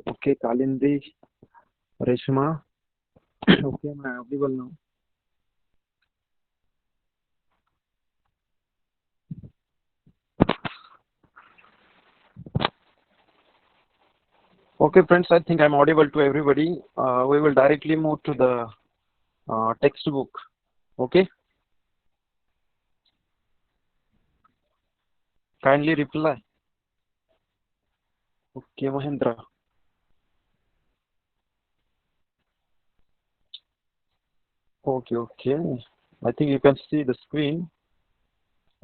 Okay, Kalindi, Reshma. Okay, am I audible now? Okay, friends, I think I'm audible to everybody. We will directly move to the textbook. Okay, kindly reply. Okay, Mahendra. Okay, okay. I think you can see the screen.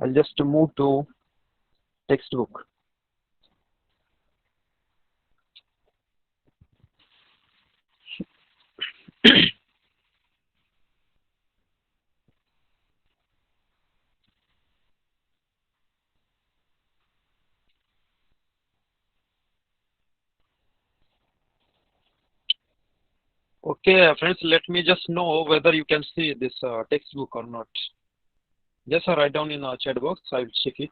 I'll just move to textbook. Okay, friends, let me just know whether you can see this textbook or not. Just write down in chat box. I will check it.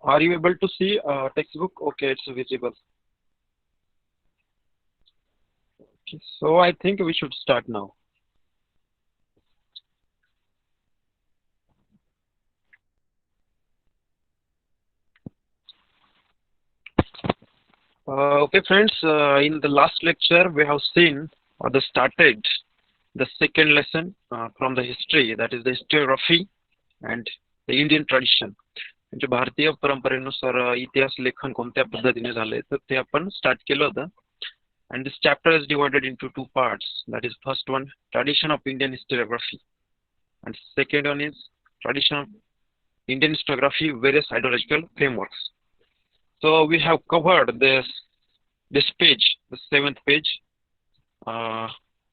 Are you able to see textbook? Okay, it's visible. Okay, so I think we should start now. Okay, friends, in the last lecture, we have seen or the started the second lesson from the history, that is the historiography and the Indian tradition. म्हणजे भारतीय परंपरेनुसार इतिहास लेखन कोणत्या पद्धतीने झाले तर ते आपण स्टार्ट केलं होतं. And this chapter is divided into two parts. That is, first one, tradition of Indian historiography, and second one is tradition of Indian historiography, various ideological frameworks. So we have covered this page, the 7th page,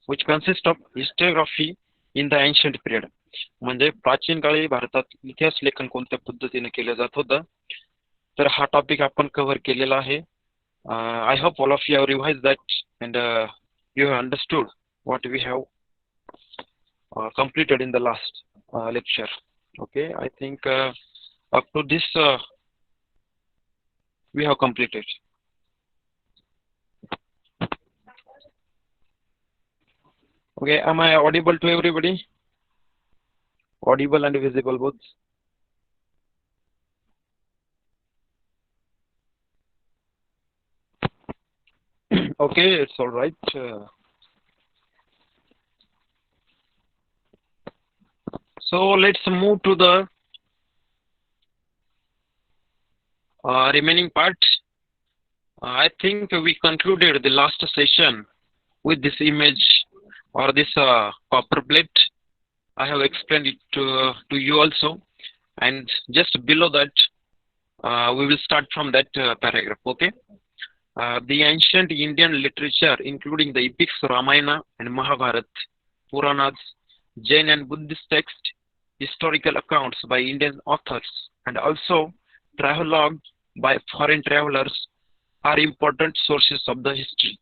which consists of historiography in the ancient period. म्हणजे प्राचीन काळी भारतात इतिहास लेखन कोणत्या पद्धतीने केलं जात होतं, तर हा टॉपिक आपण कव्हर केलेला आहे. I hope all of you have revised that and you have understood what we have completed in the last lecture. Okay, I think up to this we have completed. Okay, am I audible to everybody? Audible and visible both? Okay, it's all right. So let's move to the remaining part. I think we concluded the last session with this image or this copper plate. I have explained it to you also, and just below that we will start from that paragraph. Okay, the ancient Indian literature, including the epics Ramayana and Mahabharata, Puranas, Jain and Buddhist texts, historical accounts by Indian authors, and also travelogue by foreign travelers are important sources of the history.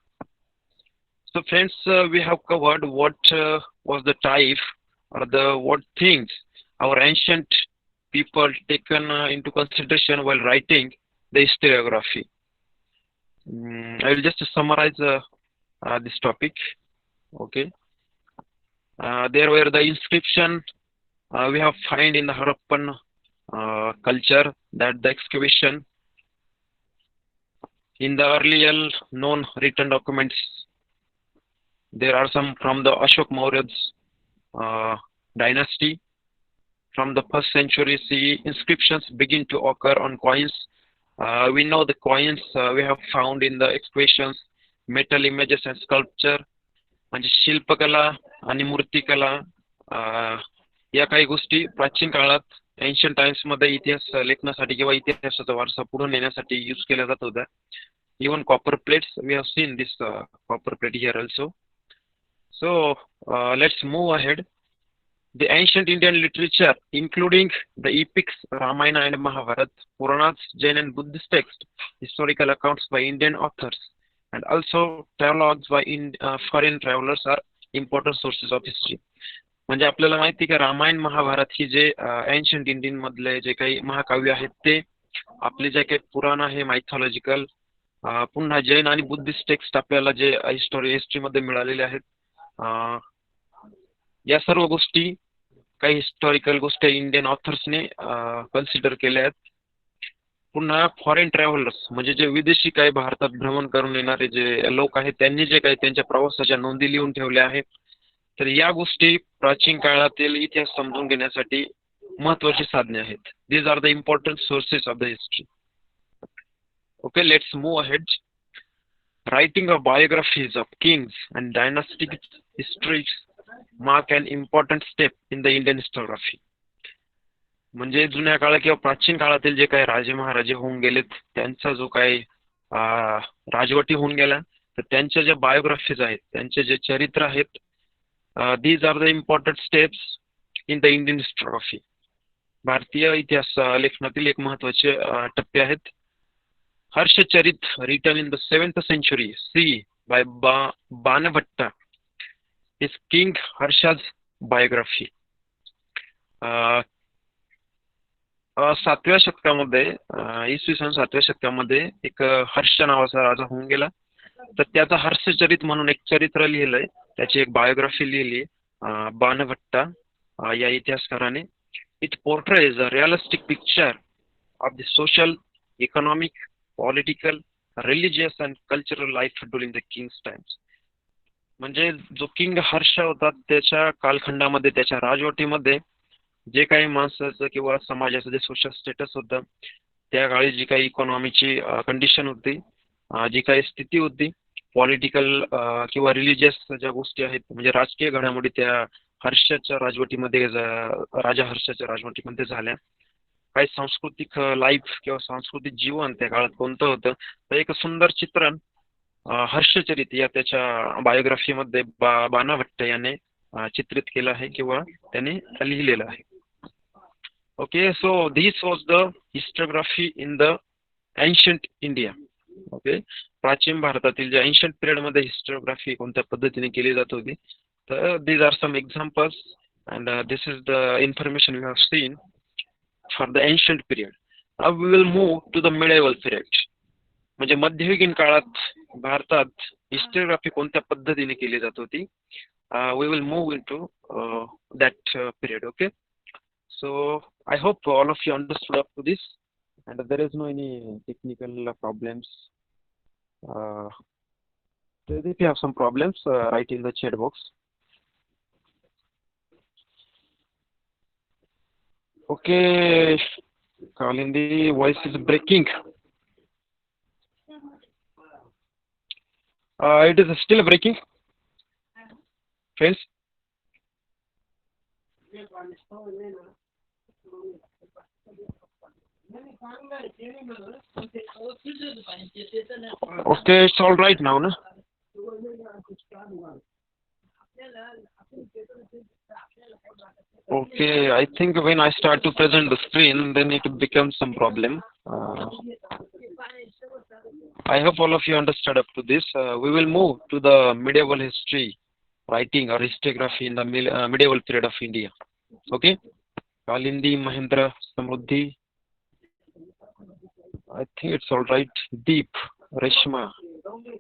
So friends, we have covered what was the type or the what things our ancient people taken into consideration while writing the historiography. I will just summarize this topic. Okay, there were the inscription we have find in the Harappan culture, that the excavation in the earlier known written documents. There are some from the Ashok Maurya's dynasty. From the 1st century CE, inscriptions begin to occur on coins. We know the coins we have found in the excavations, metal images and sculpture. म्हणजे शिल्पकला आणि मूर्तिकला या काही गोष्टी प्राचीन काळात ancient times मध्ये इतिहास लेखनासाठी किंवा इतिहासाचा वारसा पुढे नेण्यासाठी यूज केल्या जात होत्या. Even copper plates, we have seen this copper plate here also. So let's move ahead. The ancient Indian literature, including the epics Ramayana and Mahabharata, Puranas, Jain and Buddhist texts, historical accounts by Indian authors, and also travelogues by foreign travelers are important sources of history. म्हणजे आपल्याला माहिती का रामायण महाभारत ही जे ancient Indian मधले जे काही महाकाव्य आहेत ते आपले जे काही पुराण आहे मायथॉलॉजिकल पुन्हा जैन आणि बुद्धिस्ट टेक्स्ट आपल्याला जे हिस्ट्री मध्ये मिळालेले आहेत. या सर्व गोष्टी काही हिस्टॉरिकल गोष्टी इंडियन ऑथर्सने कन्सिडर केल्या आहेत. पुन्हा फॉरेन ट्रॅव्हलर्स म्हणजे जे विदेशी काही भारतात भ्रमण करून येणारे जे लोक आहेत त्यांनी जे काही त्यांच्या प्रवासाच्या नोंदी लिहून ठेवल्या आहेत. तर या गोष्टी प्राचीन काळातील इतिहास समजून घेण्यासाठी महत्वाची साधने आहेत. These are the important sources of the history. Okay, let's move ahead. Writing of biographies of kings and dynastic histories mark an important step in the Indian historiography. म्हणजे जुन्या काळात किंवा प्राचीन काळातील जे काही राजे महाराजे होऊन गेलेत त्यांचा जो काही राजवटी होऊन गेला तर त्यांच्या ज्या बायोग्राफीज आहेत त्यांचे जे चरित्र आहेत these are the important steps in the Indian historiography. भारतीय इतिहास लेखनातील एक महत्वाचे टप्पे आहेत. Harshacharita written in the 7th century C by Banabhatta is King Harsha's biography. 7व्या शतकामध्ये इसवी सन 7व्या शतकामध्ये एक हर्ष नावाचा राजा होऊन गेला तर त्याचा हर्षचरित म्हणून एक चरित्र लिहिलंय, त्याची एक बायोग्राफी लिहिली बाणभट्टा या इतिहासकाराने. It portrays a realistic picture of the social, economic, political, religious and cultural life during the king's times. म्हणजे जो किंग हर्ष होता त्याच्या कालखंडामध्ये त्याच्या राजवटीमध्ये जे काही माणसाचं किंवा समाजाचं जे सोशल स्टेटस होतं त्या काळी जी काही इकॉनॉमीची कंडिशन होती, जी काही स्थिती होती, पॉलिटिकल किंवा रिलिजियस ज्या गोष्टी आहेत म्हणजे राजकीय घडामोडी त्या हर्षाच्या राजवटीमध्ये राजा हर्षाच्या राजवटीमध्ये झाल्या. काही सांस्कृतिक लाईफ किंवा सांस्कृतिक जीवन त्या काळात कोणतं होतं तर एक सुंदर चित्रण हर्षचरित या त्याच्या बायोग्राफीमध्ये बाणाभट्ट याने चित्रित केलं आहे किंवा त्याने लिहिलेलं आहे. Okay, so this was the historiography in the ancient India. Okay, प्राचीन भारतातील ज्या एन्शंट पिरियड मध्ये हिस्टोग्राफी कोणत्या पद्धतीने केली जात होती तर these are some examples and this is the information we have seen for the ancient period. Now we will move to the medieval period. म्हणजे मध्ययुगीन काळात भारतात हिस्टोग्राफी कोणत्या पद्धतीने केली जात होती. We will move into that period. Okay, so I hope all of you understood up to this and there is no any technical problems. If you have some problems write in the chat box. Okay, Kalindi, voice is breaking. It is still breaking. Friends? Okay, it's all right now, no? Okay, I think when I start to present the screen, then it becomes some problem. I hope all of you understood up to this. We will move to the medieval history writing or historiography in the medieval period of India. Okay, Kalindi, Mahendra, Samruddhi. I think it's all right. Deep, Reshma.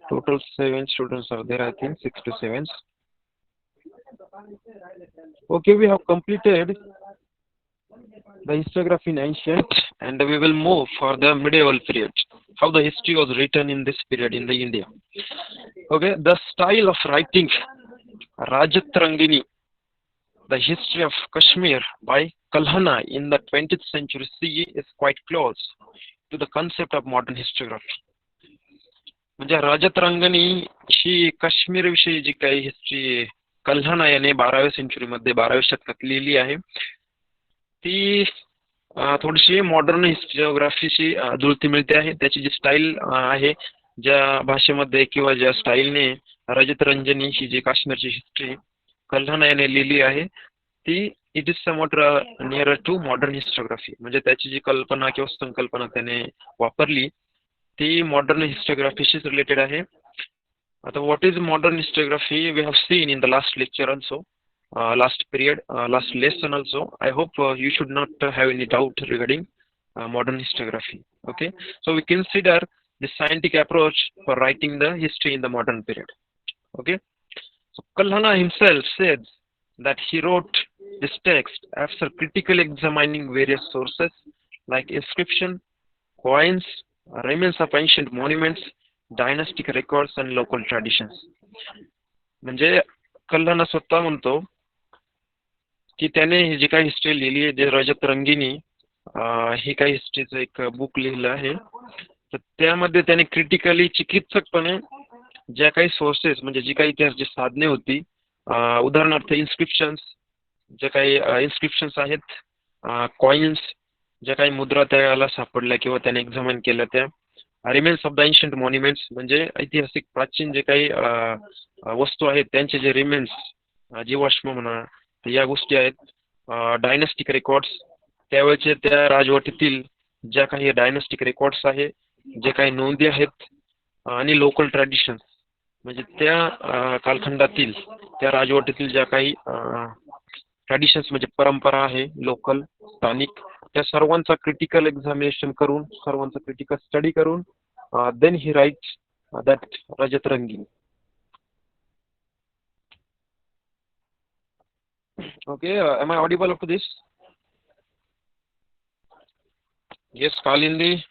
Total 7 students are there. I think 6 to 7. Okay, we have completed the historiography in ancient and we will move for the medieval period. How the history was written in this period in the India. Okay, the style of writing Rajatrangini, the history of Kashmir by Kalhana in the 20th century CE is quite close to the concept of modern historiography. म्हणजे राजतरंगणी ही काश्मीर विषयी जी काही history Kalhana याने 12व्या सेंचुरीमध्ये 12व्या शतकात लिहिली आहे ती थोडीशी modern हिस्टोग्राफीशी जुळती मिळते आहे. त्याची जी स्टाईल आहे ज्या भाषेमध्ये किंवा ज्या स्टाईलने रजतरंजनी ही जी काश्मीरची हिस्ट्री कल्हाना याने लिहिली आहे ती it is somewhat near to modern historiography. म्हणजे त्याची जी कल्पना किंवा संकल्पना त्याने वापरली ती मॉडर्न हिस्टोग्राफीशीच रिलेटेड आहे. What is modern histography? We have seen in the last lecture also, last period, last lesson also. I hope you should not have any doubt regarding modern histography. Okay, so we consider the scientific approach for writing the history in the modern period. Okay, so Kalhana himself said that he wrote this text after critically examining various sources like inscription, coins, remains of ancient monuments, dynastic records and local traditions. म्हणजे कल्हाना स्वतः म्हणतो की त्याने जी काही history लिहिली आहे, जे रजत रंगिनी हे काही हिस्ट्रीचं एक बुक लिहिलं आहे, तर त्यामध्ये त्याने क्रिटिकली चिकित्सकपणे ज्या काही सोर्सेस म्हणजे जी काही इतिहासाची साधने होती, उदाहरणार्थ इन्स्क्रिप्शन्स, जे काही इन्स्क्रिप्शन्स आहेत, कॉइन्स, ज्या काही मुद्रा त्याला सापडल्या किंवा त्याने एक्झामिन केल्या, त्या remains of the ancient monuments म्हणजे ऐतिहासिक प्राचीन जे काही वस्तू आहेत त्यांचे जे रिमेन्स, जीवाश्म म्हणा, तर या गोष्टी आहेत. डायनेस्टिक रेकॉर्ड्स, त्यावेळेचे त्या राजवटीतील ज्या काही डायनेस्टिक रेकॉर्ड्स आहे, जे काही नोंदी आहेत, आणि लोकल ट्रॅडिशन्स म्हणजे त्या कालखंडातील त्या राजवटीतील ज्या काही ट्रॅडिशन्स म्हणजे परंपरा आहे लोकल स्थानिक, त्या सर्वांचा क्रिटिकल एक्झामिनेशन करून, सर्वांचा क्रिटिकल स्टडी करून, देन ही राईट्स दॅट रजत रंगीन. Okay, am I audible up to this? Yes, Kalindi.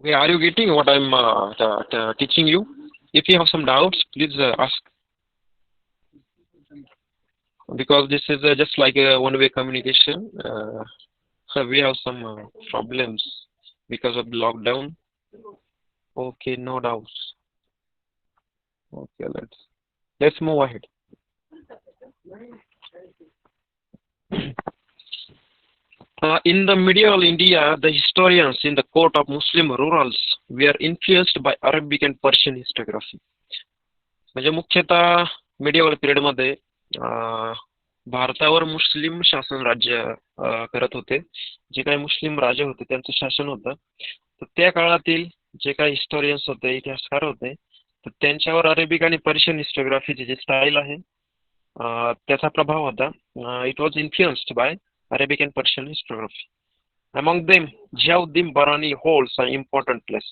Okay, are you getting what I'm teaching you? If you have some doubts, please ask. Because this is just like a one-way communication. We have some problems because of the lockdown. Okay, no doubts. Okay, let's move ahead. In the medieval India, the historians in the court of Muslim rurals were influenced by Arabic and Persian histography. म्हणजे मुख्यतः medieval period मध्ये भारतावर मुस्लिम शासन राज्य करत होते. जे काही मुस्लिम राजे होते त्यांचं शासन होतं. तर त्या काळातील जे काही हिस्टोरियन्स होते, इतिहासकार होते, तर त्यांच्यावर अरेबिक आणि पर्शियन हिस्टोग्राफीची जी स्टाईल आहे त्याचा प्रभाव होता. It was influenced by Arabic and Persian historiography. Among them, Ziauddin Barani holds an important place.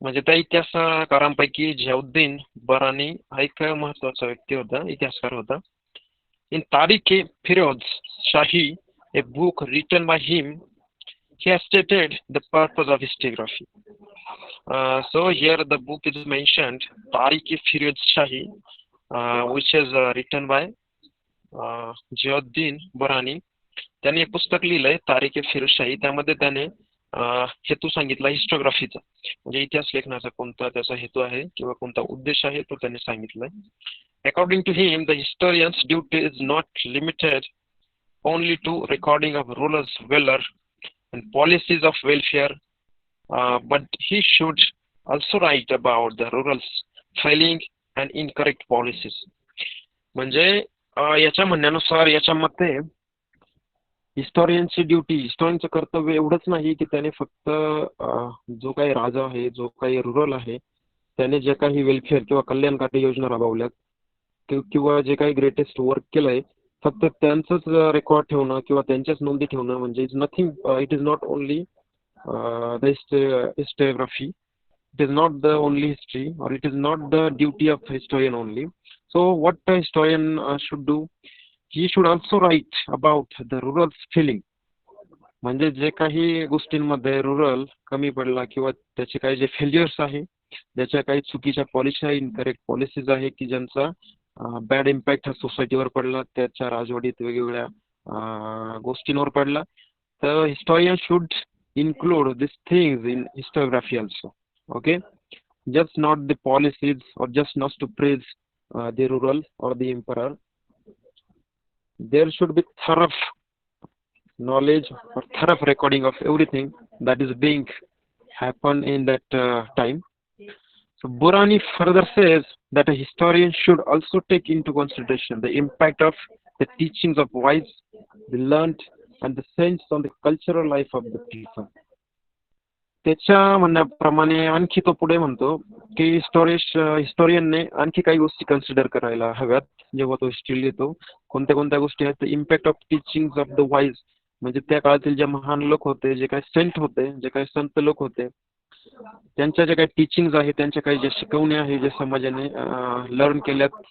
म्हणजे त्या इतिहासकारांपैकी जियाउद्दीन बरानी हा एक महत्वाचा व्यक्ती होता, इतिहासकार होता. In Tariq-e-Firoz Shahi, a book written by him, he has stated the purpose of histography. So here the book is mentioned, Tariq-e-Firoz Shahi, which is written by Ziauddin बरानी. त्याने एक पुस्तक लिहिलंय तारीख फिरोजशाही. त्यामध्ये त्याने हेतू सांगितला हिस्टोग्राफीचा, म्हणजे इतिहास लेखनाचा कोणता त्याचा हेतू आहे किंवा कोणता उद्देश आहे तो त्याने सांगितलाय. According to him, the historian's duty is not limited only to recording of rulers valour and policies of welfare, but he should also write about the rulers failing and incorrect policies. म्हणजे याच्या म्हणण्यानुसार, याच्या मते, हिस्टोरियनची duty, हिस्टोरियनचं कर्तव्य एवढंच नाही की त्याने फक्त जो काही राजा आहे, जो काही रुरल आहे, त्याने जे काही वेलफेअर किंवा कल्याणकारी योजना राबवल्यात किंवा जे काही ग्रेटेस्ट वर्क केलंय, फक्त त्यांचंच रेकॉर्ड ठेवणं किंवा त्यांच्याच नोंदी ठेवणं म्हणजे is nothing. It is not only the historiography. It is not the only history, or it is not the duty of historian only. So what a historian should do, he should also write about the rural feeling. म्हणजे जे काही गोष्टींमध्ये rural कमी पडला किंवा त्याचे काही जे failures आहे, ज्याच्या काही चुकीच्या पॉलिसी, इनकरेक्ट पॉलिसीज आहे की ज्यांचा बॅड इम्पॅक्ट हा सोसायटीवर पडला, त्याच्या राजवाडीत वेगवेगळ्या गोष्टींवर पडला, तर historian should include these things in historiography also. Okay, just not the policies or just not to praise the rural or the emperor. There should be thorough knowledge or thorough recording of everything that is being happen in that time. So Burani further says that a historian should also take into consideration the impact of the teachings of wise, the learned, and the sense on the cultural life of the people. त्याच्या म्हणण्याप्रमाणे आणखी तो पुढे म्हणतो की हिस्टोरियनने आणखी काही गोष्टी consider करायला हव्यात जेव्हा तो हिस्ट्री लिहितो. कोणत्या कोणत्या गोष्टी आहेत? Impact of teaching of the wise, म्हणजे त्या काळातील जे महान लोक होते, जे काही सेंट होते, जे काही संत लोक होते, त्यांच्या ज्या काही टीचिंग्स आहेत, त्यांच्या काही ज्या शिकवण्या आहेत, जे समाजाने लर्न केल्यात,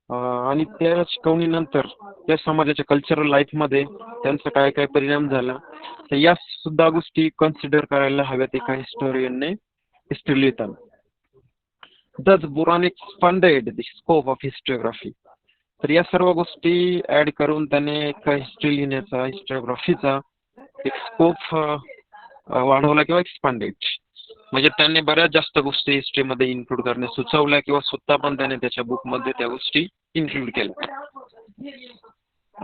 आणि त्या शिकवणीनंतर त्या समाजाच्या कल्चरल लाईफमध्ये त्यांचा काय काय परिणाम झाला, तर या सुद्धा गोष्टी कन्सिडर करायला हव्यात एका हिस्टोरियनने हिस्ट्री लिहिताना. Thus Buran expanded the scope of historiography. तर या सर्व गोष्टी ऍड करून त्याने एका हिस्ट्री लिहिण्याचा, हिस्टोग्राफीचा एक स्कोप वाढवला किंवा एक्सपांडेड. म्हणजे त्याने बऱ्याच जास्त गोष्टी हिस्ट्रीमध्ये इन्क्लूड करणे सुचवल्या किंवा स्वतः पण त्याने त्याच्या बुकमध्ये त्या गोष्टी इन्क्लूड केल्या.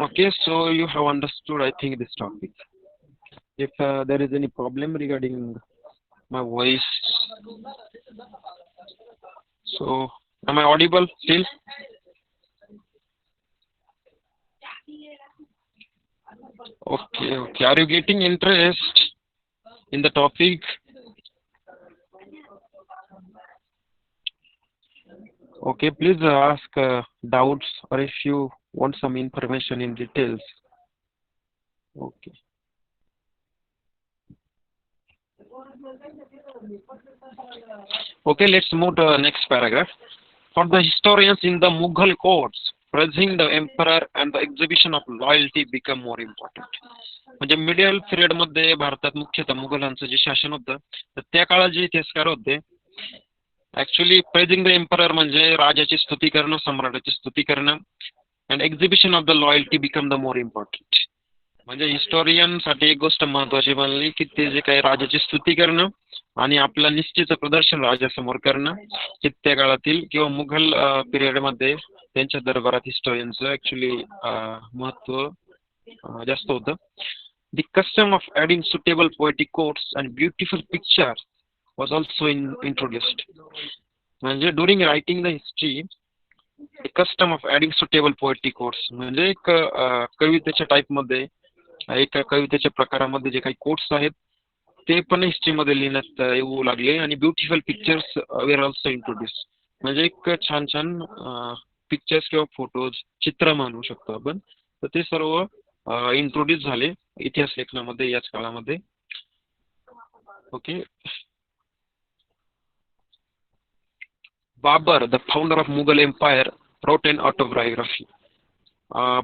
Okay, so you have understood I think this topic. If there is any problem regarding my voice, so am I audible still? Okay, are you getting interest in the topic? Okay, please ask doubts, or if you want some information in details. Okay. Okay, let's move to the next paragraph. For the historians in the Mughal courts, praising the emperor and the exhibition of loyalty become more important. म्हणजे medial period मध्ये भारतात मुख्यतः मुघलांचं जे शासन होतं, तर त्या काळात जे इतिहासकार होते, ऍक्च्युली प्रेझिंग द एम्परर म्हणजे राजाची स्तुती करणं, सम्राटाची स्तुती करणं, and exhibition of the loyalty become the more important. म्हणजे हिस्टोरियन साठी एक गोष्ट महत्वाची बनली की ते जे काही राजाची स्तुती करणं आणि आपलं निश्चित प्रदर्शन राजासमोर करणं, की त्या काळातील किंवा मुघल पिरियड मध्ये त्यांच्या दरबारात हिस्टोरियनचं ऍक्च्युली महत्व जास्त होतं. The custom of adding suitable poetic quotes and beautiful pictures was also introduced. म्हणजे during writing the history, the custom of adding suitable poetic quotes म्हणजे एक कवितेच्या टाइप मध्ये, एका कवितेच्या प्रकारामध्ये जे काही कोट्स आहेत ते पण हिस्ट्रीमध्ये लिहिण्यात येऊ लागले, आणि beautiful pictures were also introduce. म्हणजे एक छान छान पिक्चर्स किंवा फोटोज, चित्र म्हणू शकतो आपण, तर ते सर्व इंट्रोड्यूस झाले इतिहास लेखनामध्ये याच काळामध्ये. Okay. Babur, the founder of Mughal empire, wrote an autobiography.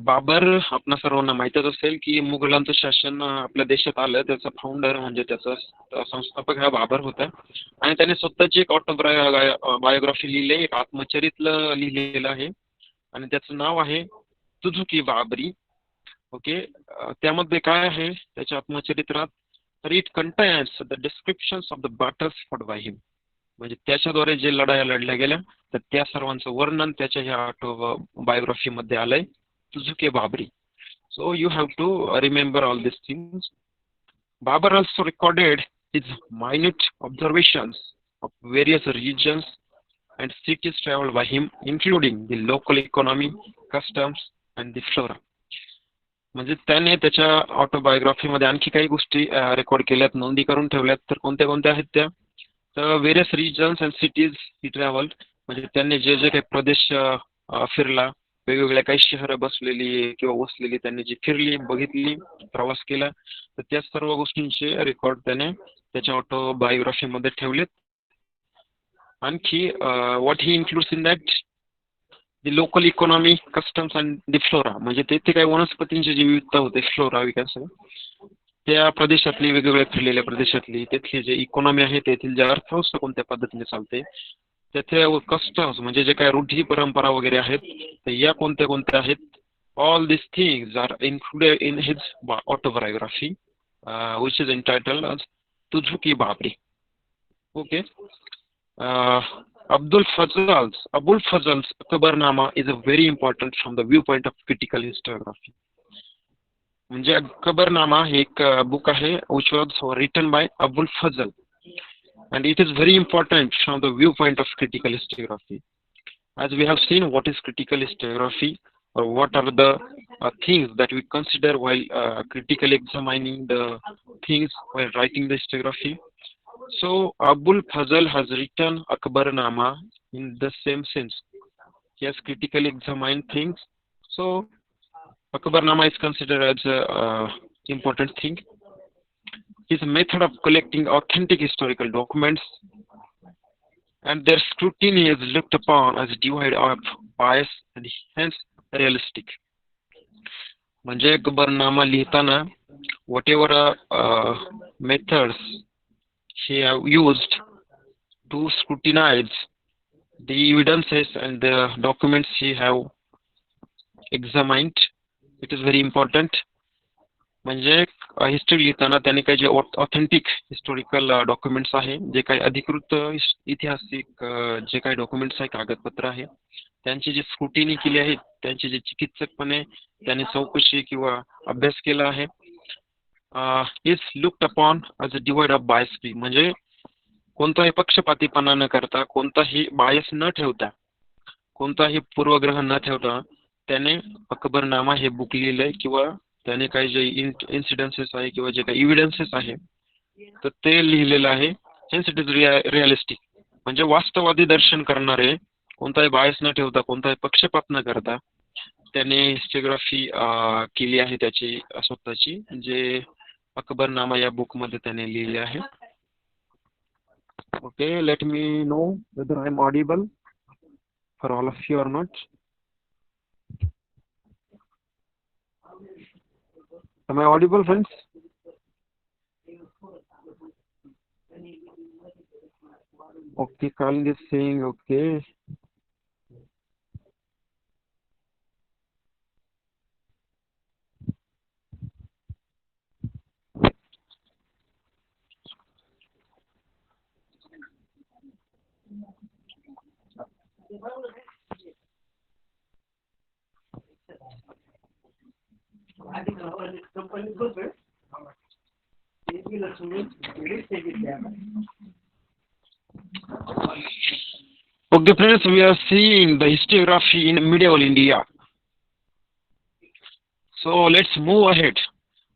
Babur आपणा सर्वांना माहितच असेल की मुघलांचं शासन आपल्या देशात आलं, त्याचा फाउंडर म्हणजे त्याचा संस्थापक हा बाबर होता, आणि त्याने स्वतःची एक बायोग्राफी लिहिली, एक आत्मचरित्र लिहिलेलं आहे, आणि त्याचं नाव आहे तुझुकी बाबरी. ओके, त्यामध्ये काय आहे त्याच्या आत्मचरित्रात, तर it contains the descriptions of the battles fought by him. म्हणजे त्याच्याद्वारे जे लढाया लढल्या गेल्या, तर त्या सर्वांचं वर्णन त्याच्या ह्या ऑटोबायोग्राफी मध्ये आलंय, तुझुकी Babri. So you have to remember all these things. Babar also recorded his minute observations of various regions and cities traveled by him, including the local economy, customs and the flora. म्हणजे त्याने त्याच्या autobiography मध्ये आणखी काही गोष्टी record केल्यात, नोंदी करून ठेवल्यात. तर कोणत्या कोणत्या आहेत त्या? तर various regions and cities he travelled, म्हणजे त्यांनी जे जे काही प्रदेश फिरला, वेगवेगळ्या काही शहरं बसलेली किंवा वसलेली त्यांनी जी फिरली, बघितली, प्रवास केला, तर त्या सर्व गोष्टींचे रेकॉर्ड त्याने त्याच्या ऑटोबायोग्राफी मध्ये ठेवलेत. आणखी what he includes in that, the local economy, customs and the flora, म्हणजे तेथे काही वनस्पतींची जी विविधता होते, फ्लोरा विकास, त्या प्रदेशातली, वेगवेगळ्या फिरलेल्या प्रदेशातली, तेथली जे इकॉनॉमी आहे, तेथील जे अर्थव्यवस्था कोणत्या पद्धतीने चालते, तेथे कस्टम्स म्हणजे जे काही रूढी परंपरा वगैरे आहेत, तर या कोणत्या कोणत्या आहेत. All this things are included in his autobiography which is entitled as Tuzuki Baburi. Okay. Abul Fazl's Akbarnama is a very important from the viewpoint of critical historiography. म्हणजे अकबरनामा हे एक बुक आहे which was written by Abul Fazl, and it is very important from the viewpoint of critical historiography. As we have seen what is critical historiography, or what are the things that we consider while critically examining the things while writing the historiography. So Abul Fazl has written Akbarnama in the same sense. He has critically examined things. So Akbarnama is considered as a important thing. His method of collecting authentic historical documents and their scrutiny is looked upon as devoid of bias and hence realistic. म्हणजे अकबरनामा लिहिताना whatever methods he have used to scrutinize the evidences and the documents he have examined, it is very important. म्हणजे history लिहिताना त्याने काही जे authentic historical documents आहे, जे काही अधिकृत ऐतिहासिक जे काही डॉक्युमेंट्स आहे, कागदपत्र आहे, त्यांची जी स्क्रुटिनी केली आहे, त्यांची जे चिकित्सकपणे त्याने चौकशी किंवा अभ्यास केला आहे, is looked upon as a divide of bias free. म्हणजे कोणताही पक्षपातीपणा न करता, कोणताही बायस न ठेवता, कोणताही पूर्वग्रह न ठेवता त्याने अकबरनामा हे बुक लिहिलंय किंवा त्याने काही जे इन्सिडेन्सेस आहे किंवा जे काही इव्हिडन्सेस आहे तर ते लिहिलेलं आहे. Hence it is realistic. म्हणजे वास्तववादी दर्शन करणारे, कोणताही बायस न ठेवता, कोणताही पक्षपात न करता त्याने हिस्टोग्राफी केली आहे त्याची स्वतःची, जे अकबरनामा या बुक मध्ये त्याने लिहिले आहे. Okay, late me know whether I am audible for all of you or not. Am I audible, friends? Okay, Colin is saying okay. Okay, friends, we are seeing the histography in medieval India. So let's move ahead.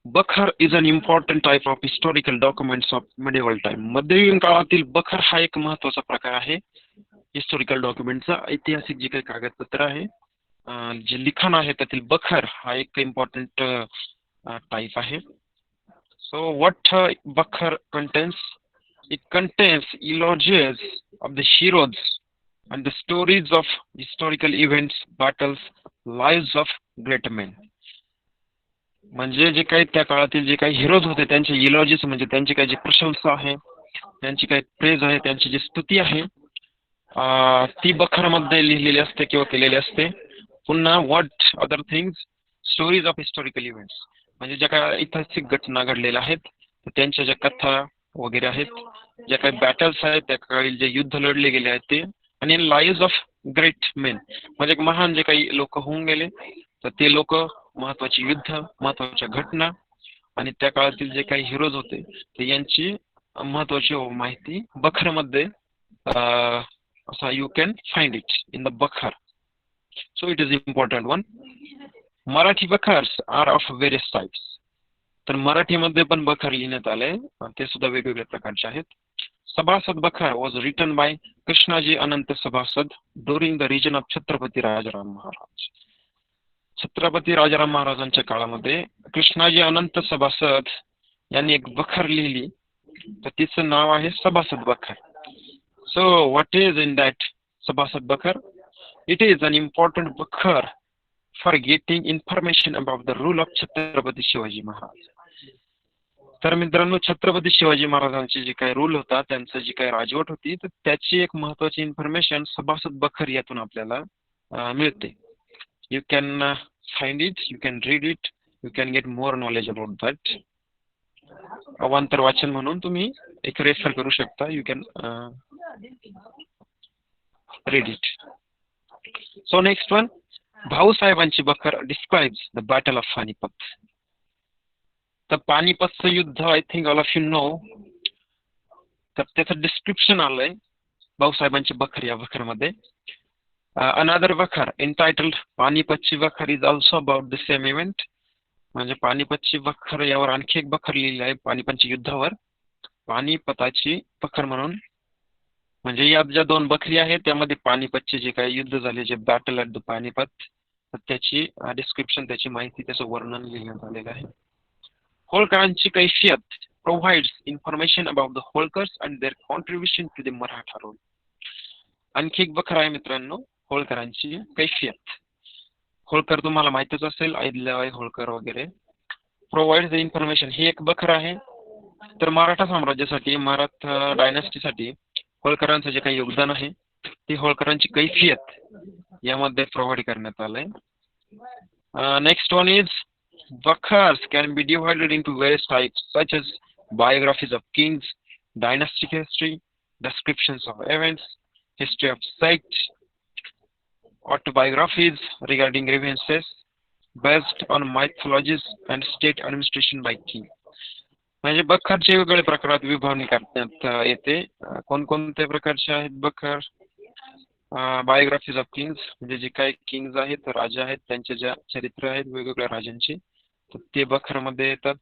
बखर is an important type of historical documents of medieval time. मध्ययुगीन काळातील बखर हा एक महत्त्वाचा प्रकार आहे historical डॉक्युमेंटचा. ऐतिहासिक जे काही कागदपत्र आहे, जे लिखाण आहे, त्यातील बखर हा एक इम्पॉर्टंट टाइप आहे. So what बखर contains? It contains eulogies of the heroes and the stories of historical events, battles, lives of great men. म्हणजे जे काही त्या काळातील जे काही हिरोज होते त्यांचे इलॉजीस, म्हणजे त्यांची काही जी प्रशंसा आहे, त्यांची काही प्रेज आहे, त्यांची जी स्तुती आहे, ती बखरमध्ये लिहिलेली असते किंवा केलेली असते. पुन्हा what other things, stories of historical events, म्हणजे ज्या काही ऐतिहासिक घटना घडलेल्या आहेत त्यांच्या ज्या कथा वगैरे आहेत, ज्या काही बॅटल्स आहेत, त्या काही जे युद्ध लढले गेले आहेत ते, आणि लाईव्स ऑफ ग्रेट मेन, म्हणजे महान जे काही लोक होऊन गेले तर ते लोक, महत्वाची युद्ध, महत्वाच्या घटना आणि त्या काळातील जे काही हिरोज होते ते यांची महत्वाची माहिती बखरमध्ये असा you can find it in the bakhar. So it is important one. Marathi bakhars are of various types. तर मराठीमध्ये पण बखर लिहिण्यात आले, ते सुद्धा वेगवेगळ्या प्रकारचे आहेत. Sabhasad bakhar was written by Krishnaji Anant Sabhasad during the reign of Chhatrapati Rajaram Maharaj. Chhatrapati Rajaram महाराजांच्या काळामध्ये कृष्णाजी अनंत सभासद यांनी एक बखर लिहिली, तर तिचं नाव आहे Sabhasad bakhar. So what is in that Sabhasad bakhar? It is an important bakhar for getting information about the rule of Chhatrapati Shivaji Maharaj. तर मित्रांनो, छत्रपती शिवाजी महाराजांची जी काही रूल होता, त्यांचं जी काही राजवट होती, तर त्याची एक महत्वाची इन्फॉर्मेशन सभासद बखर यातून आपल्याला मिळते. You can find it, you can read it, you can get more knowledge about that. अवांतर वाचन म्हणून तुम्ही एक रेफर करू शकता. You can read it. So next one, भाऊसाहेबांची बखर describes the battle of Panipat. तर पानिपतचं युद्ध, I think all of you know, तर त्याचं डिस्क्रिप्शन आलंय भाऊसाहेबांची बखर या बखरमध्ये. Another बखर entitled पानिपतची बखर is also about the same event. म्हणजे पानिपतची बखर यावर आणखी एक बखर लिहिली आहे पानिपतच्या युद्धावर. पानिपताची बखर म्हणून, म्हणजे यात ज्या दोन बखरी आहेत त्यामध्ये पानिपतचे जे काही युद्ध झाले, जे बॅटल ॲट द पानिपत, तर त्याची डिस्क्रिप्शन, त्याची माहिती, त्याचं वर्णन लिहिण्यात आलेलं आहे. होळकरांची कैफियत provides information about the होळकर्स and their contribution to the Maratha rule. आणखी एक बखर आहे मित्रांनो, होळकरांची कैफियत. होळकर तुम्हाला माहितच असेल, अहिल्याबाई होळकर वगैरे. प्रोव्हाइड द इन्फॉर्मेशन ही एक बखर आहे. तर मराठा साम्राज्यासाठी, मराठा डायनास्टीसाठी होळकरांचं जे काही योगदान आहे ते होळकरांची कैफियत यामध्ये प्रोव्हाइड करण्यात आलंय. Next one is bakhars can be divided into various types such as biographies of kings, dynastic history, descriptions of events, history of sects, autobiographies regarding grievances based on mythologies and state administration by king. म्हणजे बखरचे वेगवेगळ्या प्रकारात विभागणी करण्यात येते. कोणकोणत्या प्रकारचे आहेत बखर? बायोग्राफीज ऑफ किंग्स, म्हणजे जे काही किंग्स आहेत, राजा आहेत, त्यांचे ज्या चरित्र आहेत वेगवेगळ्या राजांचे, तर ते बखरमध्ये येतात.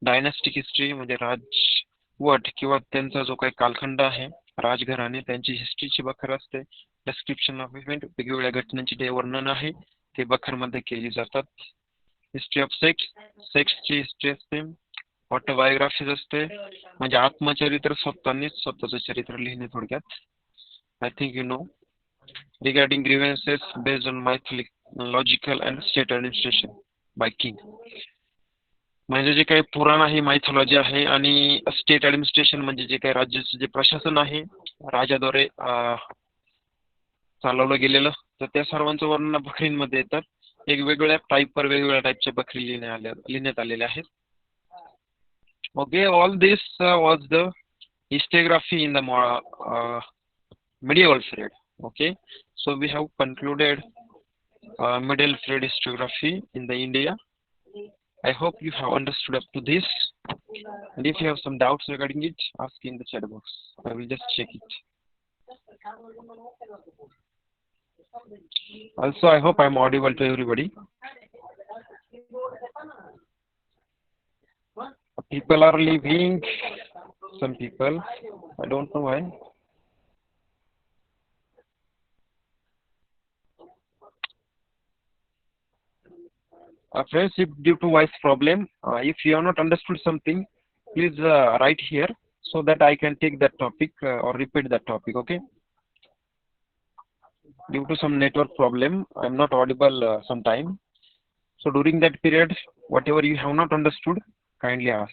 डायनास्टिक हिस्ट्री म्हणजे राजवट किंवा त्यांचा जो काही कालखंड आहे, राजघराणे, त्यांची हिस्ट्रीची बखर असते. डिस्क्रिप्शन ऑफ इव्हेंट, वेगवेगळ्या घटनांची जे वर्णन आहे ते बखरमध्ये केली जातात. हिस्ट्री ऑफ सेक्सची हिस्ट्री असते. ऑटोबायोग्राफीज असते, म्हणजे आत्मचरित्र, स्वतःचं चरित्र लिहिणे थोडक्यात. I think you know. Regarding grievances based on mythological and state administration by king, म्हणजे जे काही पुराण आहे, मायथॉलॉजी आहे, आणि स्टेट ॲडमिनिस्ट्रेशन म्हणजे जे काही राज्याचं जे प्रशासन आहे राजाद्वारे चालवलं गेलेलं, तर त्या सर्वांचं वर्णन बखरींमध्ये येतात. वेगवेगळ्या टाईपवर वेगवेगळ्या टाईपच्या बखरी लिहिण्यात आलेल्या आहेत. Okay, all this was the histography in the medieval period. Okay, so we have concluded medieval period histography in the India. I hope you have understood up to this, and if you have some doubts regarding it, ask in the chat box. I will just check it. Also, I hope I am audible to everybody. People are leaving, some people, I don't know why. Friends, if due to voice problem, if you have not understood something, please write here so that I can take that topic or repeat that topic, okay? Due to some network problem, I am not audible sometime. So during that period, whatever you have not understood, kindly ask.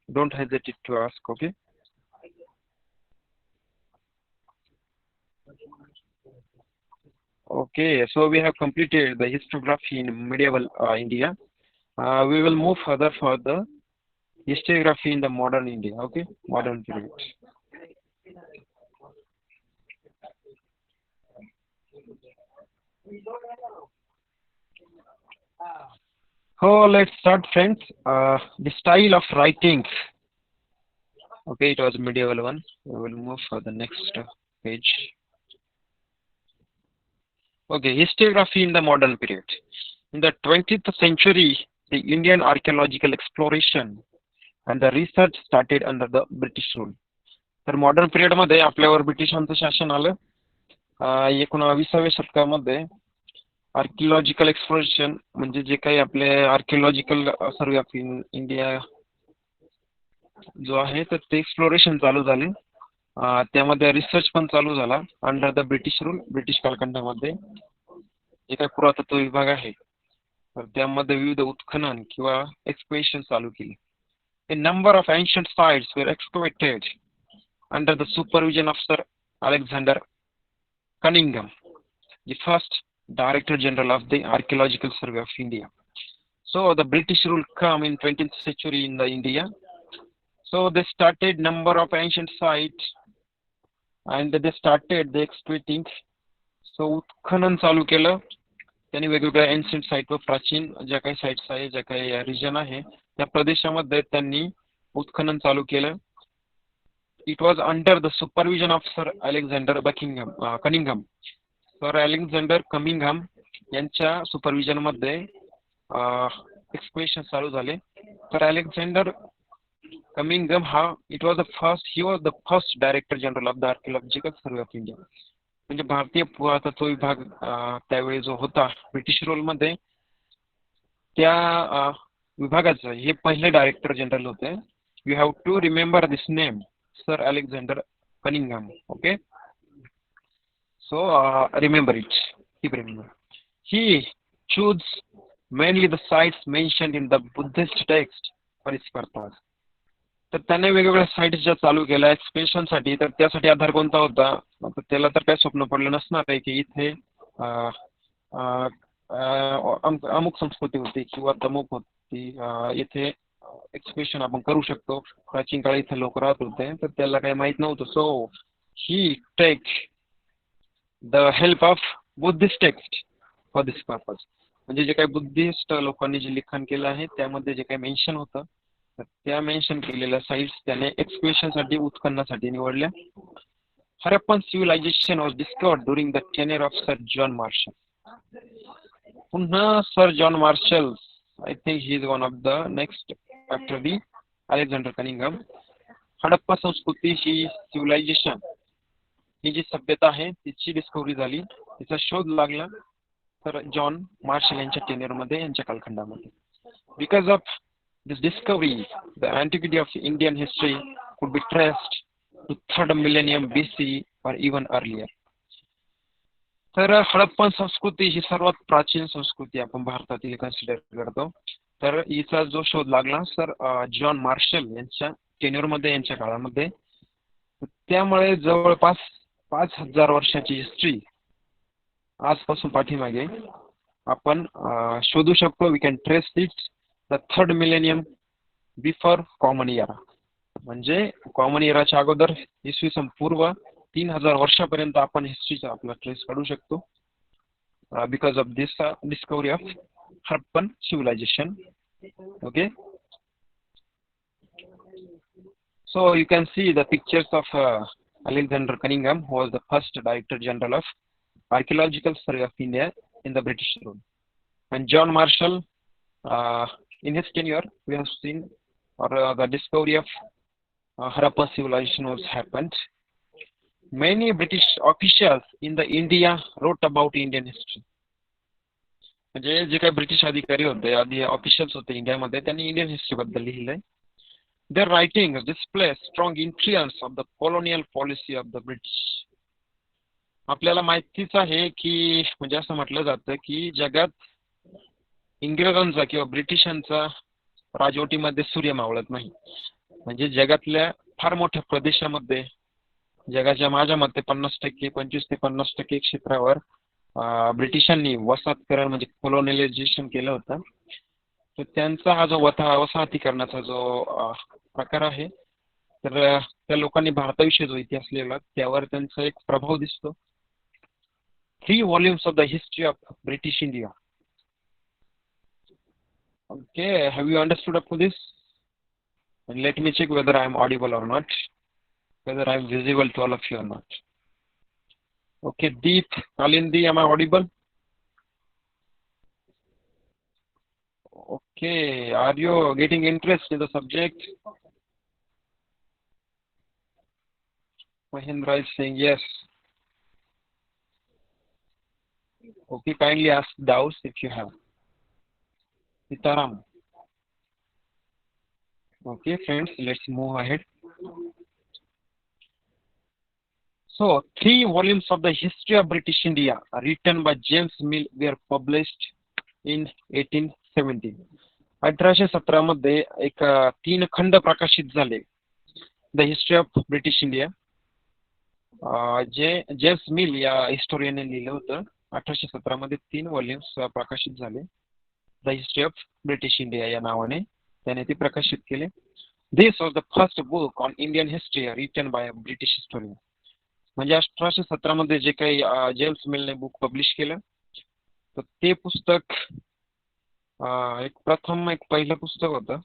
Don't hesitate to ask, okay? Okay, so we have completed the histography in medieval India. We will move further for the histography in the modern India, okay? Modern period. So let's start, friends. The style of writing. Okay, it was medieval one. We will move for the next page. Okay, histography in the modern period. In the 20th century, the Indian archaeological exploration and the research started under the British rule. तर modern period मध्ये आपल्यावर ब्रिटिशांचं शासन आलं. 19व्या शतकामध्ये archaeological exploration म्हणजे जे काही आपले आर्किओलॉजिकल सर्वे ऑफ इंडिया जो आहे तर ते एक्सप्लोरेशन चालू झाले. त्यामध्ये रिसर्च पण चालू झाला under the British rule. British कालखंडामध्ये जे काही पुरातत्व विभाग आहे तर त्यामध्ये विविध उत्खनन किंवा एक्सप्लोरेशन चालू केली. A number of ancient sites were excavated under the supervision of Sir Alexander Cunningham, the first Director General of the Archaeological Survey of India. So the British rule come in 20th century in the India. So they started number of ancient sites and they started the excavating. So उत्खनन चालू केलं त्यांनी वेगवेगळ्या ancient साईटवर, प्राचीन ज्या काही sites आहे, ज्या काही रिजन आहे त्या प्रदेशामध्ये त्यांनी उत्खनन चालू केलं. It was under the supervision of sir Alexander Cunningham. Sir Alexander Cunningham यांच्या सुपरविजन मध्ये एक्सप्लोरेशन चालू झाले. तर Alexander Cunningham, he was the first Director General of the Archaeological Survey of India. म्हणजे भारतीय पुरातत्व विभाग त्यावेळी जो होता ब्रिटिश रूल मध्ये, त्या विभागाचे हे पहिले डायरेक्टर जनरल होते. You have to remember this name, sir Alexander Cunningham. Okay, so remember it, keep remember. He choose mainly the sites mentioned in the Buddhist text for its purpose. तर त्याने वेगवेगळ्या sites ज्या चालू केल्या expansion साठी, तर त्यासाठी आधार कोणता होता? त्याला तर काय स्वप्न पडलं नसणार आहे की इथे अमुक संस्कृती होती किंवा तमुक होती, इथे एक्सप्रेशन आपण करू शकतो. प्राचीन काळी इथे लोक राहत होते, तर त्याला काही माहित नव्हतं. So he take the help of Buddhist text for this purpose. म्हणजे जे काही बुद्धिस्ट लोकांनी जे लिखाण केलं आहे त्यामध्ये जे काही मेन्शन होतं, तर त्या मेन्शन केलेल्या साइट्स त्याने एक्सप्रेशन साठी, उत्खननासाठी निवडल्या. Harappan civilization was discovered during the tenure of sir John Marshall. पुन्हा sir John Marshall, I think he is one of the next after the Alexander Cunningham. Harappa संस्कृती ही सिव्हिलायझेशन, ही जी सभ्यता आहे तिची डिस्कव्हरी झाली, तिचा शोध लागला तर जॉन मार्शल यांच्या टेन्युर मध्ये, यांच्या कालखंडामध्ये. Because of this discovery the antiquity of Indian history could be traced to 3rd millennium BC or even earlier. तर हडप्पन संस्कृती ही सर्वात प्राचीन संस्कृती आपण भारतातील कन्सिडर करतो. तर हिचा जो शोध लागला सर जॉन मार्शल यांच्या टेन्युर मध्ये, यांच्या काळामध्ये, त्यामुळे जवळपास 5000 वर्षाची हिस्ट्री आजपासून पाठीमागे आपण शोधू शकतो. We can trace it the 3rd millennium before common era. म्हणजे कॉमन इराच्या अगोदर इसवी सन पूर्व 3000 वर्षापर्यंत आपण हिस्ट्रीचा आपला ट्रेस काढू शकतो, because of this discovery of Harappan civilization. Okay, so you can see the pictures of Alexander Cunningham, who was the first Director General of Archaeological Survey of India in the British rule. And John Marshall, in his tenure, we have seen the discovery of Harappan civilization was happened. Many British officials in the India wrote about Indian history. म्हणजे जे काही British अधिकारी होते, आधी officials होते इंडियामध्ये, त्यांनी Indian history बद्दल लिहिलंय. Their writings display strong influence of the colonial policy of the British. आपल्याला माहितीच आहे की, म्हणजे असं म्हटलं जातं की जगात इंग्रजांचा किंवा ब्रिटिशांचा राजवटीमध्ये सूर्य मावळत नाही. म्हणजे जगातल्या फार मोठ्या प्रदेशामध्ये, जगाच्या माझ्या मते 50%, 25 ते 50% क्षेत्रावर ब्रिटिशांनी वसाहतीकरण म्हणजे कोलोनियलायझेशन केलं होतं. तर त्यांचा हा जो वसाहतीकरणाचा जो प्रकार आहे, तर त्या लोकांनी भारताविषयी जो इतिहास लिहिला त्यावर त्यांचा एक प्रभाव दिसतो. 3 volumes of the history of British India. Okay, have you understood up to this? And let me check whether I am audible or not, whether I am visible to all of you or not. Okay, Deep, Kalindi, am I audible? Okay, are you getting interest in the subject? Mahendra is saying yes. Okay, kindly ask doubts if you have. Sitaram. Okay, friends, let's move ahead. So, 3 volumes of the history of British India written by James Mill were published in 1817. 1817 मध्ये एक 3 खंड प्रकाशित झाले. The history of British India, J James मिल या हिस्टोरियनने लिहिलं होतं. 1817 मध्ये 3 volumes प्रकाशित झाले. The history of British India या नावाने त्याने ते प्रकाशित केले. This was the first book on Indian history written by a British historian. म्हणजे 1817 मध्ये जे काही जेम्स मिलने बुक पब्लिश केलं, तर ते पुस्तक एक पहिलं पुस्तक होतं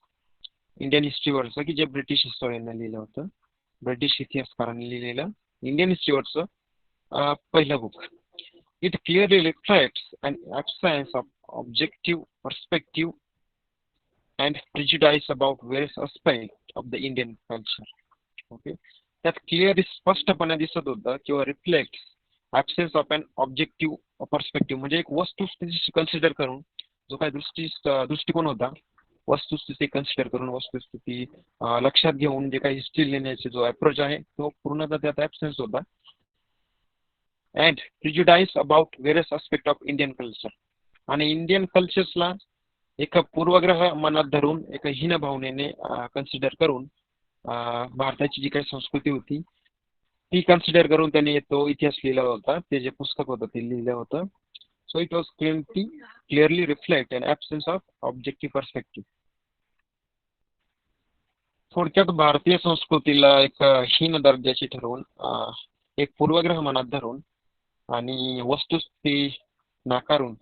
इंडियन हिस्ट्रीवरचं, की जे ब्रिटिश हिस्टोरियनने लिहिलं होतं, ब्रिटिश इतिहासकारांनी लिहिलेलं इंडियन हिस्ट्रीवरचं पहिलं book. It clearly reflects an absence of objective perspective and prejudice about various aspects of the Indian culture. Okay, त्यात क्लिअरली स्पष्टपणे दिसत होतं किंवा reflect absence of an objective perspective, म्हणजे एक वस्तुस्थिती कन्सिडर करून जो काही दृष्टिकोन होता, वस्तुस्थिती कन्सिडर करून वस्तुस्थिती लक्षात घेऊन जे काही हिस्ट्री लिहिण्याचे जो अप्रोच आहे तो पूर्णतः त्यात ॲब्सेन्स होता. And prejudice about various aspect of Indian culture, आणि इंडियन कल्चर्सला एका पूर्वग्रह मनात धरून एका हीन भावनेने कन्सिडर करून भारताची जी काही संस्कृती होती ती कन्सिडर करून त्यांनी तो इतिहास लिहिला होता. ते जे पुस्तक होतं ते लिहिलं होतं. So it was clearly reflect an absence of objective perspective. थोडक्यात भारतीय संस्कृतीला एक हीन दर्जाची ठरवून एक पूर्वग्रह मनात धरून आणि वस्तुस्थिती नाकारून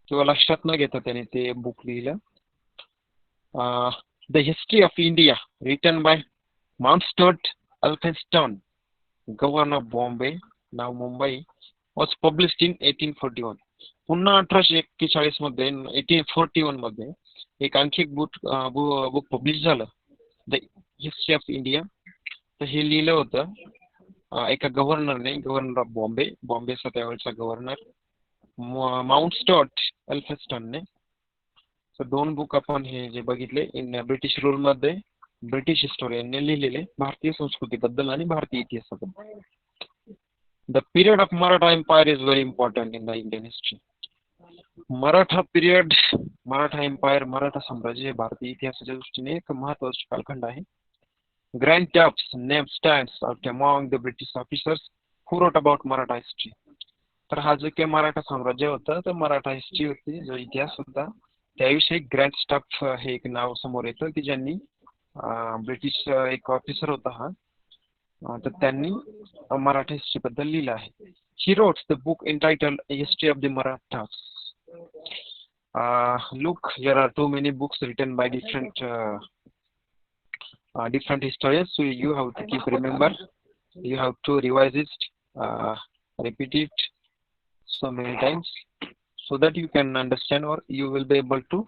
किंवा लक्षात न घेता त्याने ते बुक लिहिलं. The history of India written by Mountstuart Elphinstone, governor of Bombay, नाव मुंबई, वॉज पब्लिश्ड इन 1841. पुन्हा 1841 मध्ये 1841 मध्ये एक आणखी एक बुक पब्लिश झालं, द हिस्ट्री ऑफ इंडिया. तर हे लिहिलं होतं एका गव्हर्नरने, गव्हर्नर ऑफ बॉम्बे, बॉम्बेचा त्यावेळेचा गव्हर्नर माउंटस्टट अल्फिन्स्टनने. तर दोन बुक आपण हे जे बघितले इन ब्रिटिश रूल मध्ये ब्रिटिश हिस्टोरियनने लिहिलेले भारतीय संस्कृतीबद्दल आणि भारतीय इतिहासाबद्दल. The period of Maratha empire is very important in the Indian history. Maratha period, Maratha empire, Maratha साम्राज्य हे भारतीय इतिहासाच्या दृष्टीने एक महत्वाचा कालखंड आहे. Grant Duff's name stands out among the British officers who wrote about Maratha history. तर हा जो काही मराठा साम्राज्य होता, तर मराठा हिस्ट्री होती, जो इतिहास होता त्याविषयी ग्रँड स्टाफ हे एक नाव समोर येतं की ज्यांनी ब्रिटिश एक ऑफिसर होता हा, तर त्यांनी मराठा हिस्ट्री बद्दल लिहिलं आहे. He wrote the book entitled history of the Marathas. Look, here are too many books written by different historians, so you have to keep remember, you have to revise it, repeat it so many times so that you can understand or you will be able to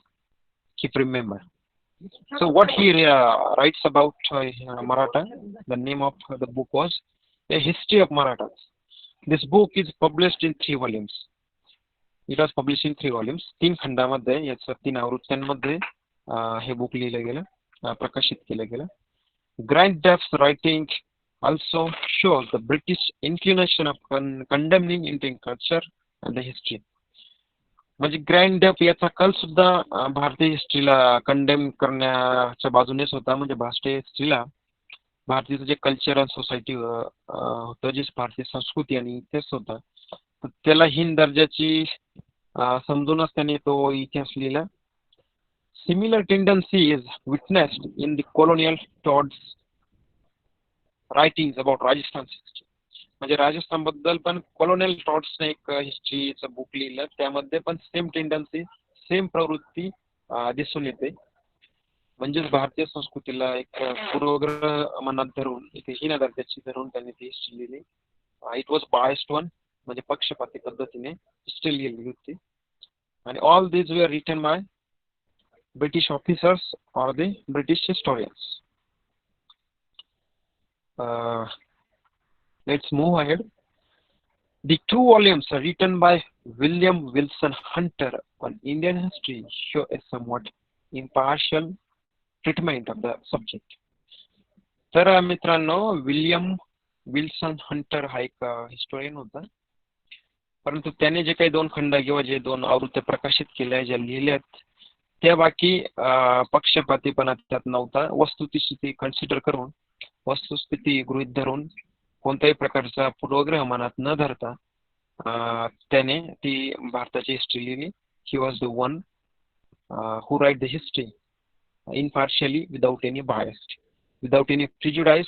keep remember. So what he writes about Maratha, the name of the book was A History of Marathas. This book is published in 3 volumes. It was published in 3 volumes. 3 खंडामध्ये, याच्या 3 आवृत्त्यांमध्ये हे book लिहिलं गेलं, प्रकाशित केलं गेलं. Grand depth writing also shows the British inclination of condemning Indian culture and the history. म्हणजे grand depth याचा कल सुद्धा भारतीय हिस्ट्रीला कंडेम करण्याच्या बाजूनेच होता. म्हणजे भारतीय हिस्ट्रीला भारतीय जे कल्चर आणि सोसायटी होतं, जे भारतीय संस्कृती आणि इतिहास होता, त्याला हीन दर्जाची समजूनच त्याने तो इतिहास लिहिला. Similar tendency is witnessed in the colonial toads writings about Rajasthan history. म्हणजे राजस्थान बद्दल पण कॉलोनियल टॉड्सने एक हिस्ट्रीचं बुक लिहिलं, त्यामध्ये पण सेम टेंडन्सी, सेम प्रवृत्ती दिसून येते. म्हणजेच भारतीय संस्कृतीला एक पूर्वग्रह मनात धरून, एक हीन दर्जाची धरून त्यांनी ती हिस्ट्री लिहिली. इट वॉज बायस्ड वन, म्हणजे पक्षपाती पद्धतीने हिस्ट्री लिहिली होती. आणि all these were written by British officers और the British historians. Let's move ahead. The 2 volumes written by William Wilson Hunter on Indian history show a somewhat impartial treatment of the subject. तर मित्रांनो, William Wilson Hunter हा एक historian होता, परंतु त्याने जे काही 2 खंड किंवा जे 2 आवृत्त्या प्रकाशित केल्या, ज्या लिहिल्यात, त्या बाकी पक्षपातीपणा त्यात नव्हता. वस्तुस्थिती कन्सिडर करून, वस्तुस्थिती गृहीत धरून, कोणत्याही प्रकारचा पूर्वग्रह मनात न धरता त्याने ती भारताची हिस्ट्री लिहिली. ही was the one who write the history impartially, without any bias, without any prejudice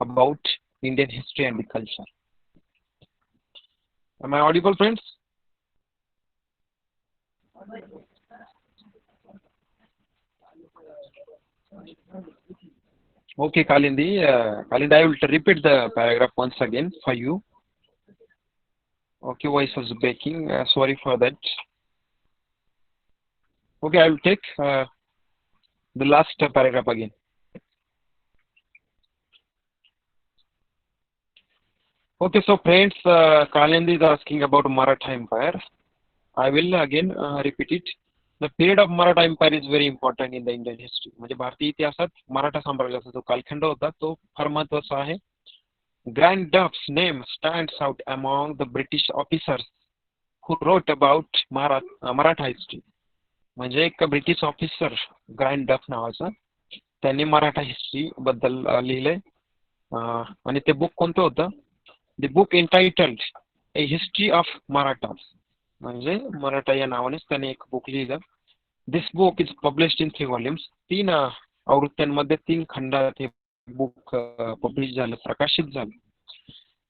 about Indian history and the culture. Am I audible, friends? Okay, Kalindi, I will repeat the paragraph once again for you. Okay, voice was breaking. Sorry for that. Okay, I will take. the last paragraph again. Okay, so friends, Kalindi is asking about Maratha Empire. I will again repeat it. The period of Maratha Empire is very important in the Indian history. म्हणजे भारतीय इतिहासात मराठा साम्राज्याचा जो कालखंड होता तो फार महत्त्वाचा आहे. Grand Duff's name stands out among the British officers who wrote about Maratha history. म्हणजे एक ब्रिटिश ऑफिसर ग्रँड डफ नावाचा त्यांनी मराठा हिस्ट्री बद्दल लिहिलंय. आणि ते बुक कोणतं होतं? The book entitled a history of Maratha, म्हणजे मराठा या नावानेच त्याने एक बुक लिहिलं. This book is published in 3 volumes. 3 आवृत्त्यांमध्ये 3 खंडात हे बुक पब्लिश झालं, प्रकाशित झालं.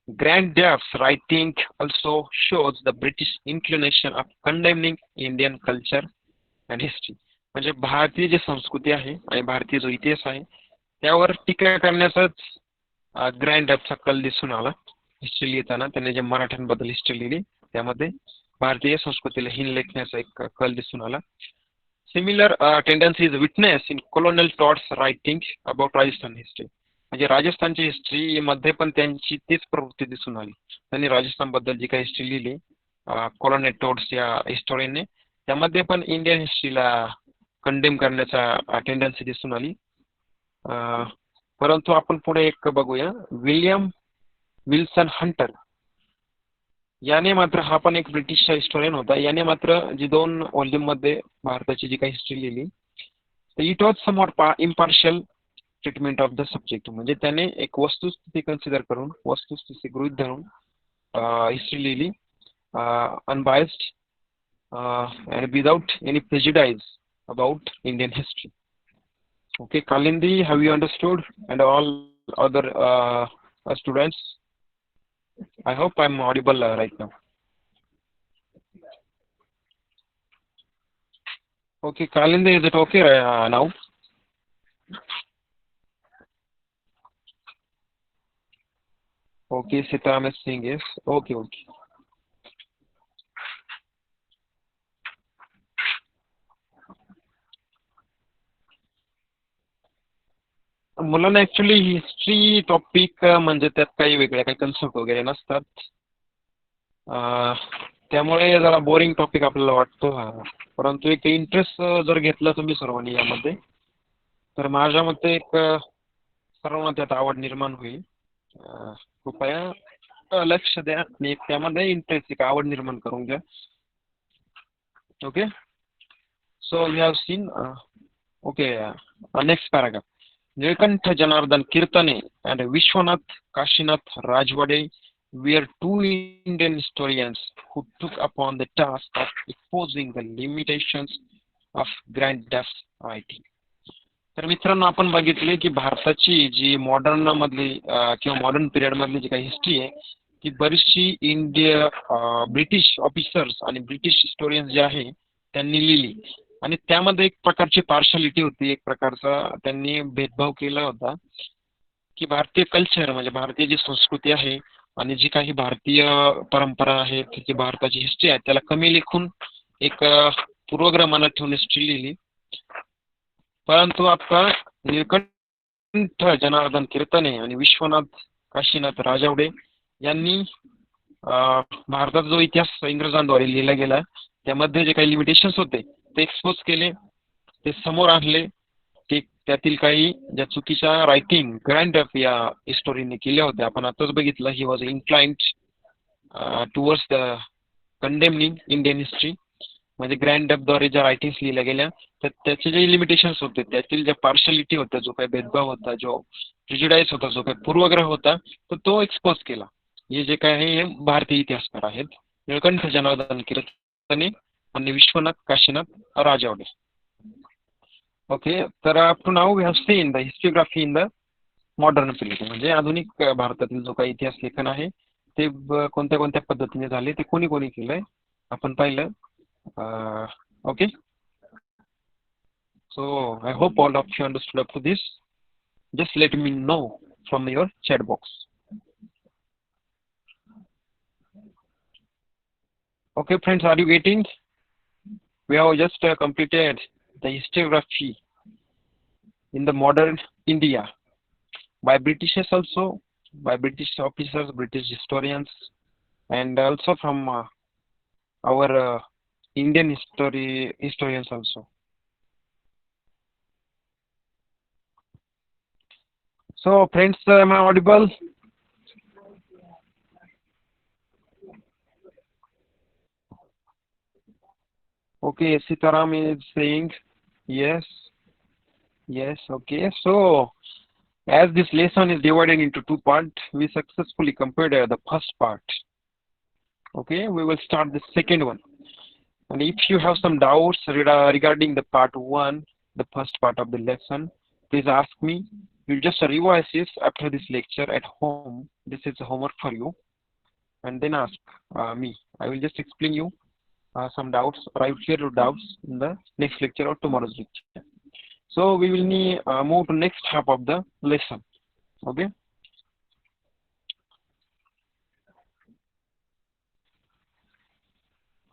Grand Duff's writing also shows the British inclination of condemning Indian culture and history. म्हणजे भारतीय जी संस्कृती आहे आणि भारतीय जो इतिहास आहे त्यावर टीका करण्याचाच ग्रँड डफचा कल दिसून आला. हिस्ट्री लिहिताना त्याने जे मराठ्यांबद्दल हिस्ट्री लिहिली त्यामध्ये भारतीय संस्कृतीला हीन लेखण्याचा एक कल दिसून आला. Similar tendencies witness in colonial thoughts writing about Rajasthan history. म्हणजे राजस्थानची हिस्ट्री मध्ये पण त्यांची तीच प्रवृत्ती दिसून आली. त्यांनी राजस्थान बद्दल जी काही हिस्ट्री लिहिली कॉलोनियल टॉट्स या हिस्टोरियनने, त्यामध्ये पण इंडियन हिस्ट्रीला कंडेम करण्याचा टेंडन्सी दिसून आली. परंतु आपण पुढे एक बघूया. विल्यम विल्सन हंटर याने मात्र, हा पण एक ब्रिटिश हिस्टोरियन होता, याने मात्र जी 2 व्हॉल्यूम मध्ये भारताची जी काही हिस्ट्री लिहिली it was somewhat impartial treatment of the subject. म्हणजे त्याने एक वस्तुस्थिती कन्सिडर करून, वस्तुस्थिती गृहीत धरून हिस्ट्री लिहिली, unbiased and without any prejudice about Indian history. Okay, Kalindi, have you understood? And all other students? I hope I'm audible right now. Okay, Kalindi, is it okay now? Okay, Sita, I'm saying yes. Okay. मुलांना actually history topic म्हणजे त्यात काही वेगळ्या काही concept वगैरे नसतात, त्यामुळे जरा बोरिंग टॉपिक आपल्याला वाटतो. परंतु एक इंटरेस्ट जर घेतला तुम्ही सर्वांनी यामध्ये तर माझ्या मते एक सर्वांना त्यात आवड निर्माण होईल. कृपया लक्ष द्या आणि त्यामध्ये इंटरेस्ट, एक आवड निर्माण करून घ्या. Okay, so we have seen. Okay, next paragraph. Nilkantha Janardhan Kirtane and Vishwanath Kashinath Rajwade were 2 Indian historians who took upon the task of exposing the limitations of Grand Duff's writing. तर मित्रांनो, आपण बघितले की भारताची जी modern मधली किंवा modern period मधली जी काही हिस्ट्री आहे ती बरीचशी ब्रिटिश ऑफिसर्स आणि ब्रिटिश हिस्टोरियन्स जे आहे त्यांनी लिहिली. आणि त्यामध्ये एक प्रकारची पार्शालिटी होती, एक प्रकारचा त्यांनी भेदभाव केला होता की भारतीय कल्चर म्हणजे भारतीय जी संस्कृती आहे आणि जी काही भारतीय परंपरा आहे, जी भारताची हिस्ट्री आहे त्याला कमी लेखून एक पूर्वग्रह मनात ठेवून हिस्ट्री लिहिली. परंतु आता निळकंठ जनार्दन कीर्तने आणि विश्वनाथ काशीनाथ राजवडे यांनी भारताचा जो इतिहास इंग्रजांद्वारे लिहिला गेला त्यामध्ये जे काही लिमिटेशन्स होते ते एक्सपोज केले, ते समोर आणले. ते त्यातील काही ज्या चुकीच्या रायटिंग ग्रँड डफ या हिस्टोरीने केल्या होत्या, आपण आताच बघितलं, he was inclined towards the condemning Indian history. म्हणजे ग्रँड डफद्वारे ज्या रायटिंग्स लिहिल्या गेल्या तर त्याचे जे लिमिटेशन्स होते, त्यातील ज्या पार्शलिटी होत्या, जो काही भेदभाव होता, जो प्रिजुडाइज होता, जो काही पूर्वग्रह होता, तर तो एक्सपोज केला. हे जे काही हे भारतीय इतिहासकार आहेत, निळकंठ जनार्दन कीर्तने आणि विश्वनाथ काशीनाथ राजवडे. ओके, तर up to now we have seen the historiography in the modern period. म्हणजे आधुनिक भारतातील जो काही इतिहास लेखन आहे ते कोणत्या कोणत्या पद्धतीने झाले, ते कोणी कोणी केलंय आपण पाहिलं. Okay, so I hope all of you understood up to this. Just let me know from your chat box. Okay, friends, are you getting? We have just completed the histography in the modern India by Britishes also, by British officers, British historians, and also from our Indian historians also. So, friends, am I audible? Okay, Sitaram is saying yes, yes. Okay, so as this lesson is divided into two parts, we successfully completed the first part. Okay, we will start the second one. And if you have some doubts regarding the part one, the first part of the lesson, please ask me. We'll just revise this after this lecture at home. This is homework for you. And then ask me. I will just explain you some doubts, or I will clear your doubts in the next lecture or tomorrow's lecture. So we will need move to next half of the lesson. Okay.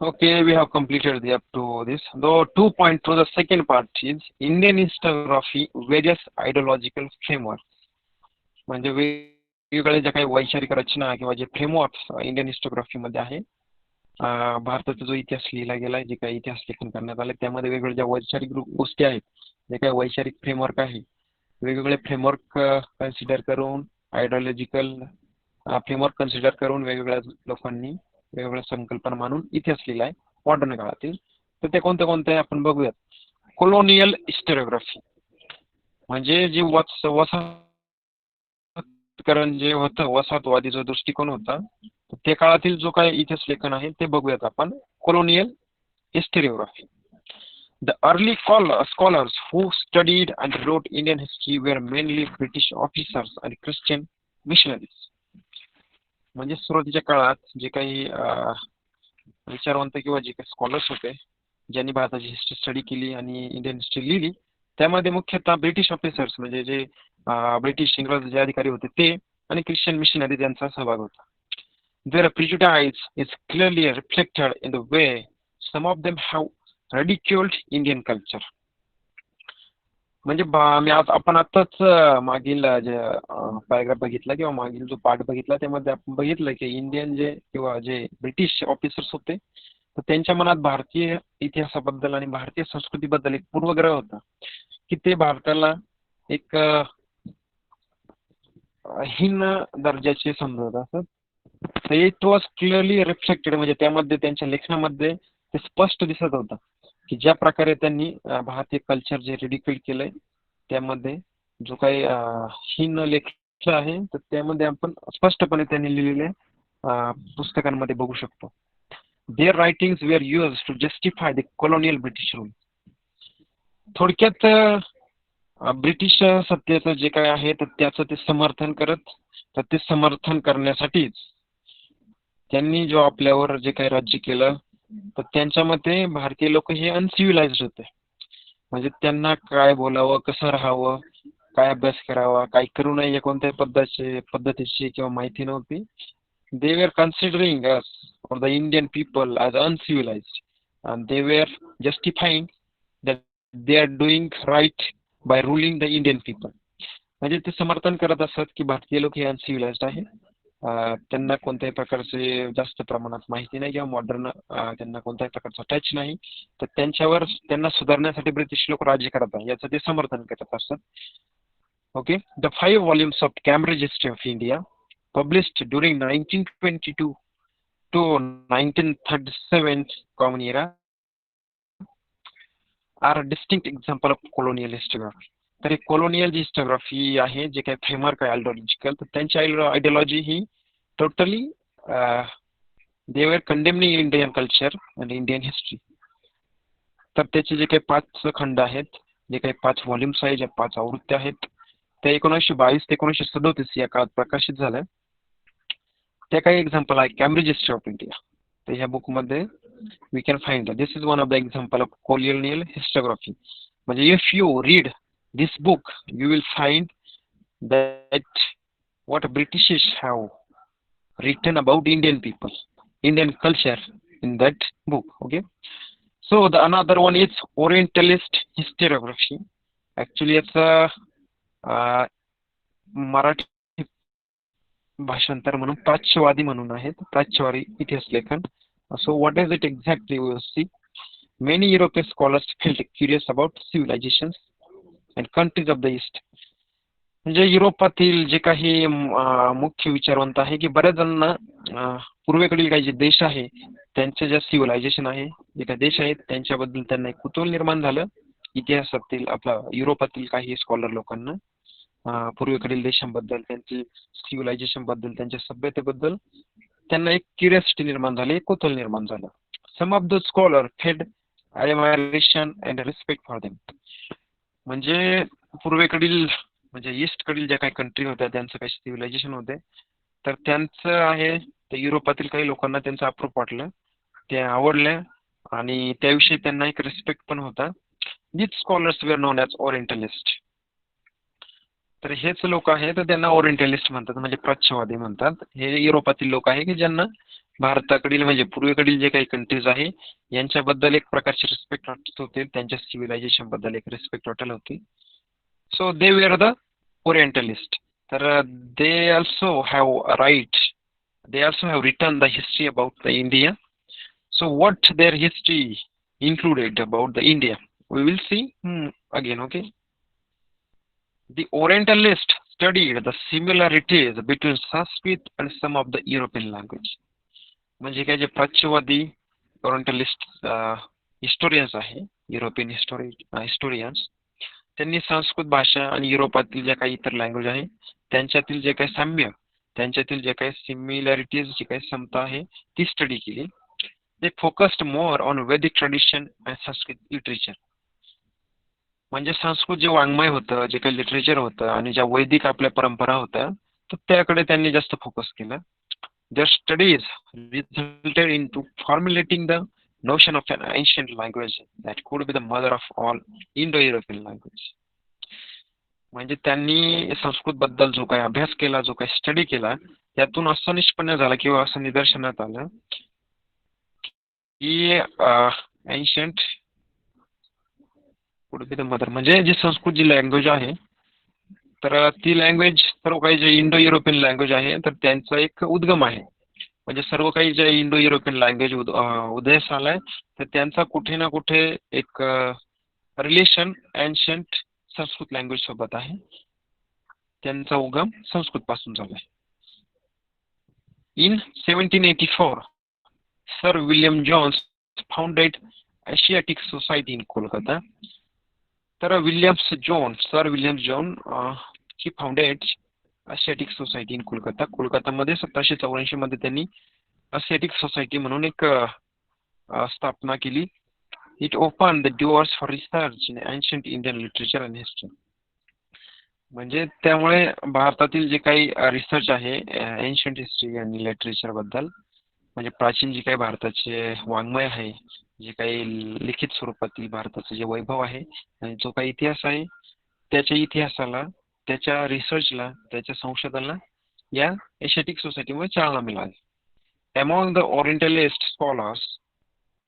Okay, we have completed the up to this. The 2.2, the second part is Indian historiography, various ideological frameworks. म्हणजे वेगवेगळ्या ज्या काही वैचारिक रचना किंवा जे frameworks Indian हिस्टोग्राफीमध्ये आहे, भारताचा जो इतिहास लिहिला गेला आहे, जे काही इतिहास लेखन करण्यात आले त्यामध्ये वेगवेगळ्या ज्या वैचारिक गोष्टी आहेत, जे काही वैचारिक फ्रेमवर्क आहे, वेगवेगळे फ्रेमवर्क कन्सिडर करून, आयडिओलॉजिकल फ्रेमवर्क कन्सिडर करून वेगवेगळ्या लोकांनी वेगवेगळ्या संकल्पना मानून इतिहास लिहिला आहे मॉडर्न काळातील. तर ते कोणते कोणते आपण बघूयात. कोलोनियल हिस्टोरिओग्राफी म्हणजे जे वसाहतकरण जे होतं, वसाहतवादी जो दृष्टिकोन होता, त्या काळातील जो काही इतिहास लेखन आहे ते बघूयात आपण. Colonial historiography. The early scholars who studied and wrote Indian history were mainly British officers and Christian missionaries. म्हणजे सुरुवातीच्या काळात जे काही विचारवंत किंवा जे काही स्कॉलर्स होते, ज्यांनी भारताची हिस्ट्री स्टडी केली आणि इंडियन हिस्ट्री लिहिली, त्यामध्ये मुख्यतः ब्रिटिश ऑफिसर्स म्हणजे जे ब्रिटिश इंग्रज जे अधिकारी होते ते आणि ख्रिश्चन मिशनरी यांचा सहभाग होता. Their prejudice is clearly reflected in the way some of them have ridiculed Indian culture. म्हणजे आपण आताच मागील जे पॅराग्राफ बघितला किंवा मागील जो पाठ बघितला त्यामध्ये आपण बघितलं की इंडियन जे किंवा जे ब्रिटिश ऑफिसर्स होते, तर त्यांच्या मनात भारतीय इतिहासाबद्दल आणि भारतीय संस्कृतीबद्दल एक पूर्वग्रह होता की ते भारताला एक हीन दर्जाचे समजत असत. तर इट वॉज क्लिअरली रिफ्लेक्टेड म्हणजे त्यामध्ये त्यांच्या लेखनामध्ये ते स्पष्ट दिसत होतं की ज्या प्रकारे त्यांनी भारतीय कल्चर जे रिडिक्युल केलंय त्यामध्ये जो काही हीन लेख आहे तर त्यामध्ये आपण स्पष्टपणे त्यांनी लिहिलेल्या पुस्तकांमध्ये बघू शकतो. Their writings were use to justify the colonial British rule. थोडक्यात ब्रिटिश सत्तेचं जे काय आहे तर त्याचं ते समर्थन करत, तर ते समर्थन करण्यासाठीच त्यांनी जो आपल्यावर जे काही राज्य केलं तर त्यांच्या मते भारतीय लोक हे अनसिव्हिलाइज्ड होते. म्हणजे त्यांना काय बोलावं, कसं राहावं, काय अभ्यास करावा, काय करू नये कोणत्याही पद्धतीची किंवा माहिती नव्हती. They were considering us or the Indian people as uncivilized, and they were justifying that they are doing right by ruling the Indian people. म्हणजे ते समर्थन करत असत की भारतीय लोक हे अनसिव्हिलाइज्ड आहे, त्यांना कोणत्याही प्रकारचे जास्त प्रमाणात माहिती नाही किंवा मॉडर्न त्यांना कोणत्याही प्रकारचा टच नाही, तर त्यांच्यावर त्यांना सुधारण्यासाठी ब्रिटिश लोक राज्य करत आहे याचं ते समर्थन करत असतात. Okay. The 5 volumes of Cambridge History of India published during 1922 to 1937 common era are a distinct example of colonial historiography. तर हे colonial जी हिस्टोग्राफी आहे, जे काही फ्रेमवर्क आहे आयडिओलॉजिकल, तर त्यांची आयडिओलॉजी ही टोटली दे वर कंडेमनिंग इंडियन कल्चर आणि इंडियन हिस्ट्री. तर त्याचे जे काही 5 खंड आहेत, जे काही 5 व्हॉल्युम्स आहेत, ज्या 5 आवृत्त्या आहेत, त्या 1922 ते 1937 या काळात प्रकाशित झाल्या. त्या काही एक्झाम्पल आहे कॅम्ब्रिज हिस्ट्री ऑफ इंडिया. तर ह्या बुकमध्ये we can find that this is one of the example of colonial historiography. म्हणजे if you read this book you will find that what Britishes have written about Indian people, Indian culture in that book. Okay, so the another one is Orientalist historiography. Actually याचा मराठी भाषांतर म्हणून प्राच्यवादी म्हणून आहेत, प्राच्यवादी इतिहास लेखन. So what is it exactly we see. Many European scholars felt curious about civilizations and countries of the east. म्हणजे युरोपातील जे काही मुख्य विचारवंत आहे की बऱ्याच जणांना पूर्वेकडील काही जे देश आहे त्यांचे जे सिव्हिलायझेशन आहे, जे काही देश आहेत त्यांच्याबद्दल त्यांना एक कुतूहल निर्माण झालं. इतिहासातील आपला युरोपातील काही स्कॉलर लोकांना पूर्वेकडील देशांबद्दल, त्यांची सिव्हिलायझेशन बद्दल, त्यांच्या सभ्यतेबद्दल त्यांना एक क्युरियोसिटी निर्माण झाली, एक कुतूहल निर्माण झालं. Some of the scholar fed admiration and respect for them. म्हणजे पूर्वेकडील म्हणजे ईस्टकडील ज्या काही कंट्री होत्या त्यांचं काही सिव्हिलायझेशन होते, तर त्यांचं आहे ते युरोपातील काही लोकांना त्यांचं अप्रूप वाटलं, ते आवडलं आणि त्याविषयी त्यांना एक रिस्पेक्ट पण होता. This scholars were known as orientalist. तर हेच लोक आहेत तर त्यांना ओरिएंटलिस्ट म्हणतात, म्हणजे प्राच्यवादी म्हणतात. हे युरोपातील लोक आहे की ज्यांना भारताकडील म्हणजे पूर्वेकडील जे काही कंट्रीज आहे यांच्याबद्दल एक प्रकारची रिस्पेक्ट वाटत होते, त्यांच्या सिव्हिलायझेशन बद्दल एक रिस्पेक्ट वाटत होती. So they were the Orientalist. They also have a right. They also have written the history about the India. So what their history included about the India, we will see again. Okay. The Orientalists studied the similarities between Sanskrit and some of the European language. म्हणजे काय जे प्राच्यवादी orientalist historians आहे, European historians, त्यांनी संस्कृत भाषा आणि युरोपातील ज्या काही इतर लँग्वेज आहे त्यांच्यातील जे काही साम्य, त्यांच्यातील जे काही सिमिलॅरिटीज, जी काही समता आहे ती स्टडी केली. दे फोकस्ड मोर ऑन वैदिक ट्रेडिशन अँड संस्कृत लिटरेचर. म्हणजे संस्कृत जे वाङ्मय होतं, जे काही लिटरेचर होतं आणि ज्या वैदिक आपल्या परंपरा होत्या तर त्याकडे त्यांनी जास्त फोकस केला. Their studies resulted into formulating the notion of an ancient language that could be the mother of all Indo-European language. म्हणजे त्यांनी संस्कृत बद्दल जो काही अभ्यास केला, जो काही स्टडी केला, त्यातून असं निष्पन्न झालं किंवा असं निदर्शनात आलं की ancient could be the mother, म्हणजे जी संस्कृत जी लँग्वेज आहे तर ती लँग्वेज सर्व काही जे इंडो युरोपियन लँग्वेज आहे तर त्यांचा एक उद्गम आहे. म्हणजे सर्व काही जे इंडो युरोपियन लँग्वेज उदयास आलाय तर त्यांचा कुठे ना कुठे एक रिलेशन एन्शंट संस्कृत लँग्वेज सोबत आहे. त्यांचा उगम संस्कृत पासून झालाय. In 1784 sir William Jones founded Asiatic Society in Kolkata. तर sir Williams Jones he founded Asiatic Society in Kolkata. कोलकातामध्ये 1784 मध्ये त्यांनी एशियाटिक सोसायटी म्हणून एक स्थापना केली. It open the doors for research in ancient Indian literature and history. म्हणजे त्यामुळे भारतातील जे काही रिसर्च आहे एन्शंट हिस्ट्री आणि लिटरेचर बद्दल, म्हणजे प्राचीन जे काही भारताचे वाङ्मय आहे, जे काही लिखित स्वरूपातील भारताचं जे वैभव आहे आणि जो काही इतिहास आहे त्याच्या इतिहासाला, त्याच्या रिसर्चला, त्याच्या संशोधनाला या एशियाटिक सोसायटीमुळे चालना मिळाली. Among the Orientalist scholars,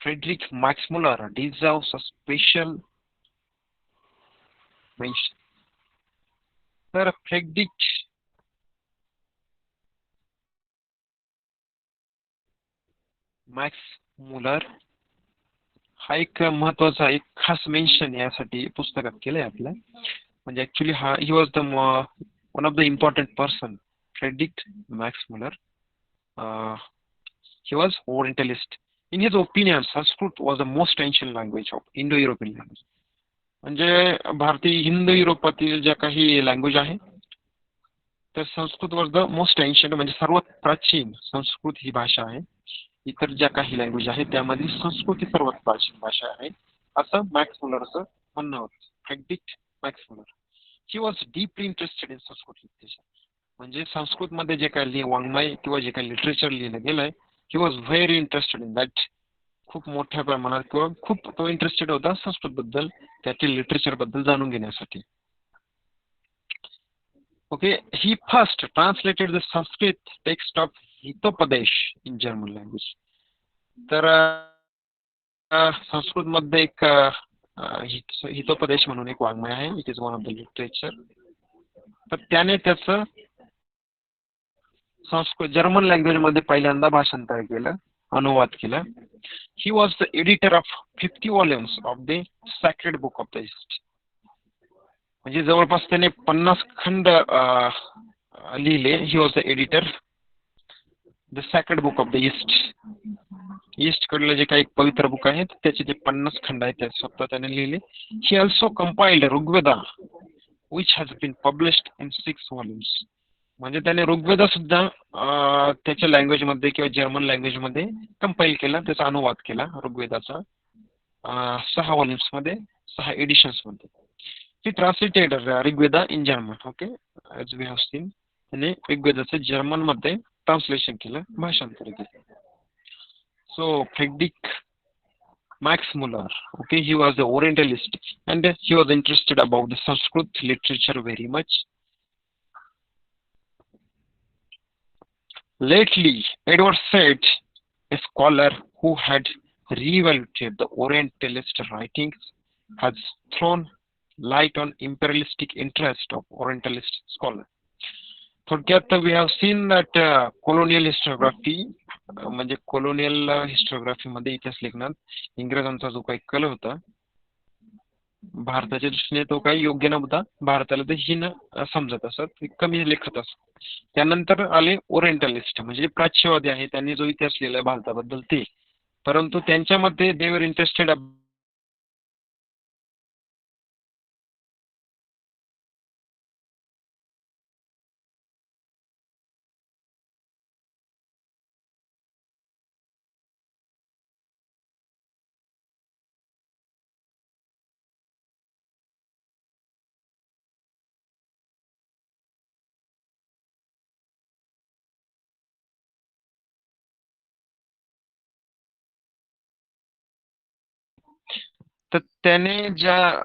Friedrich Max Müller deserves a special mention. तर फ्रेडरिक मॅक्स मुलर हा एक महत्वाचा, एक खास मेन्शन यासाठी पुस्तकात केलंय आपल्या. म्हणजे actually he was the one of the important person. Friedrich Max Muller, he was Orientalist. In his opinion, Sanskrit was the most ancient language of Indo-European language. म्हणजे भारतीय हिंद युरोपातील ज्या काही लँग्वेज आहे तर Sanskrit was the most ancient, म्हणजे सर्वात प्राचीन संस्कृत ही भाषा आहे. इतर ज्या काही लँग्वेज आहेत त्यामध्ये संस्कृत ही सर्वात प्राचीन भाषा आहे असं मॅक्स मुलरचं म्हणणं होतं. Friedrich Max Muller he was deeply interested in Sanskrit literature. म्हणजे संस्कृतमध्ये जे काही वाङ्मय किंवा जे काही लिटरेचर लिहिलं गेलंय, he was very interested in that. खूप मोठ्या प्रमाणात किंवा खूप तो इंटरेस्टेड होता संस्कृत बद्दल, त्यातील लिटरेचर बद्दल जाणून घेण्यासाठी. Okay, he first translated the Sanskrit text of Hitopadesha in German language. तर संस्कृत मध्ये एक हितोपदेश म्हणून एक वाङ्मय आहे. It is one of the literature. तर त्याने त्याचं संस्कृत जर्मन लँग्वेज मध्ये पहिल्यांदा भाषांतर केलं, अनुवाद केला. He was the editor of 50 volumes of the sacred book of the east. म्हणजे जवळपास त्याने 50 खंड लिहिले. He was the editor the sacred book of the east. East कडलं जे काही पवित्र बुक आहेत त्याचे जे 50 खंड आहेत ते स्वतः त्याने लिहिले. He also compiled Rigveda which has been published in 6 volumes. म्हणजे त्याने ऋग्वेदा सुद्धा त्याच्या लँग्वेज मध्ये किंवा जर्मन लँग्वेज मध्ये कंपाईल केला, त्याचा अनुवाद केला ऋग्वेदाचा 6 व्हॉल्युम्स मध्ये, 6 एडिशन्स मध्ये. He translated Rigveda in German. Okay, as we have seen. त्याने ऋग्वेदाचं जर्मन मध्ये ट्रान्सलेशन केलं, भाषांतर केलं. So Friedrich Max Muller, okay, he was the Orientalist and he was interested about the Sanskrit literature very much. Lately, Edward Said, a scholar who had reevaluated the Orientalist writings, has thrown light on imperialistic interest of Orientalist scholars. थोडक्यात we have seen that colonial historiography, म्हणजे colonial historiography मध्ये इतिहास लेखनात इंग्रजांचा जो काही कल होता, भारताच्या दृष्टीने तो काही योग्य नव्हता, भारताला ते हीन समजत असत, कमी लेखत असत. त्यानंतर आले ओरिएंटलिस्ट, म्हणजे प्राच्यवादी आहे, त्यांनी जो इतिहास लिहिलाय भारताबद्दल ते, परंतु त्यांच्यामध्ये दे वर इंटरेस्टेड तर त्याने ज्या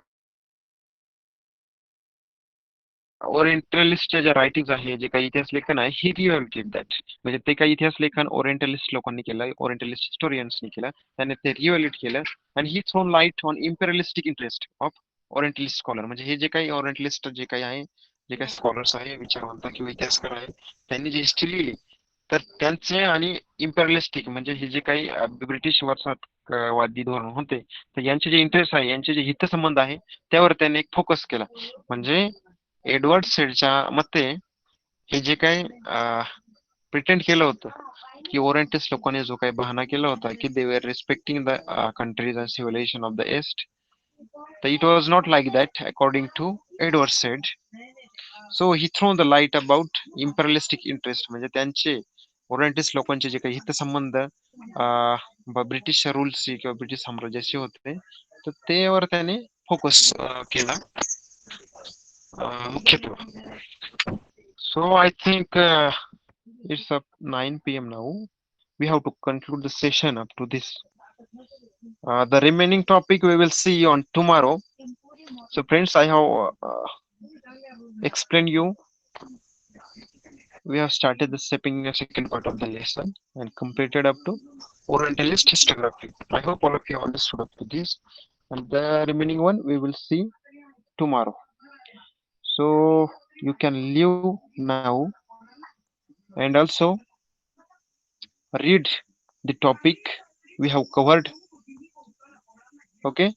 ओरिएंटलिस्टच्या ज्या रायटिंग आहे, जे काही इतिहास लेखन आहे, ही रिव्हॅल्युएटेड दॅट. म्हणजे ते काही इतिहास लेखन ओरिएंटलिस्ट लोकांनी केलं, ओरिएंटलिस्ट हिस्टोरियन्सनी केलं, त्याने ते रिव्हॅल्युएट केलं. आणि he thrown light on imperialistic interest of orientalist scholar. म्हणजे हे जे काही ओरिएंटलिस्ट जे काही आहे, जे काही स्कॉलर्स आहे, विचारवंत किंवा इतिहासकार आहे, त्यांनी जी हिस्ट्री लिहिली, तर त्यांचे आणि इम्पेरियलिस्टिक म्हणजे हे जे काही ब्रिटिश वादी धोरण होते, तर यांचे जे इंटरेस्ट आहे, यांचे जे हितसंबंध आहे, त्यावर त्याने एक फोकस केला. म्हणजे एडवर्ड सेडच्या मते हे जे काही प्रिटेंड केलं होतं की ओरिएंटिस्ट लोकांनी जो काही बहाणा केला होता की they were respecting the countries and civilization of the east, तर it was not like that according to Edward Said. So he thrown the light about imperialistic interest, म्हणजे त्यांचे ओरिएंटिस्ट लोकांचे जे काही हितसंबंध ब्रिटिश रूल्सशी किंवा ब्रिटिश साम्राज्याशी होते, तर त्यावर त्याने फोकस केला मुख्यत्व. So I think it's up 9 p.m. now. We have to conclude the session up to this. The remaining topic we will see on tomorrow. So friends, I have explained you. We have started the second part of the lesson and completed up to Orientalist histography. I hope all of you understood up to this. And the remaining one we will see tomorrow. So you can leave now and also read the topic we have covered. Okay,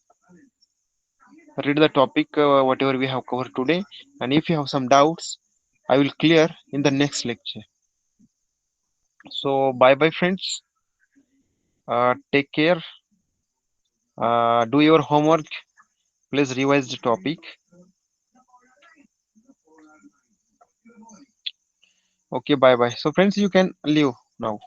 read the topic whatever we have covered today, and if you have some doubts, I will clear in the next lecture. So bye bye friends, take care, do your homework, please revise the topic. Okay, bye bye. So friends, you can leave now.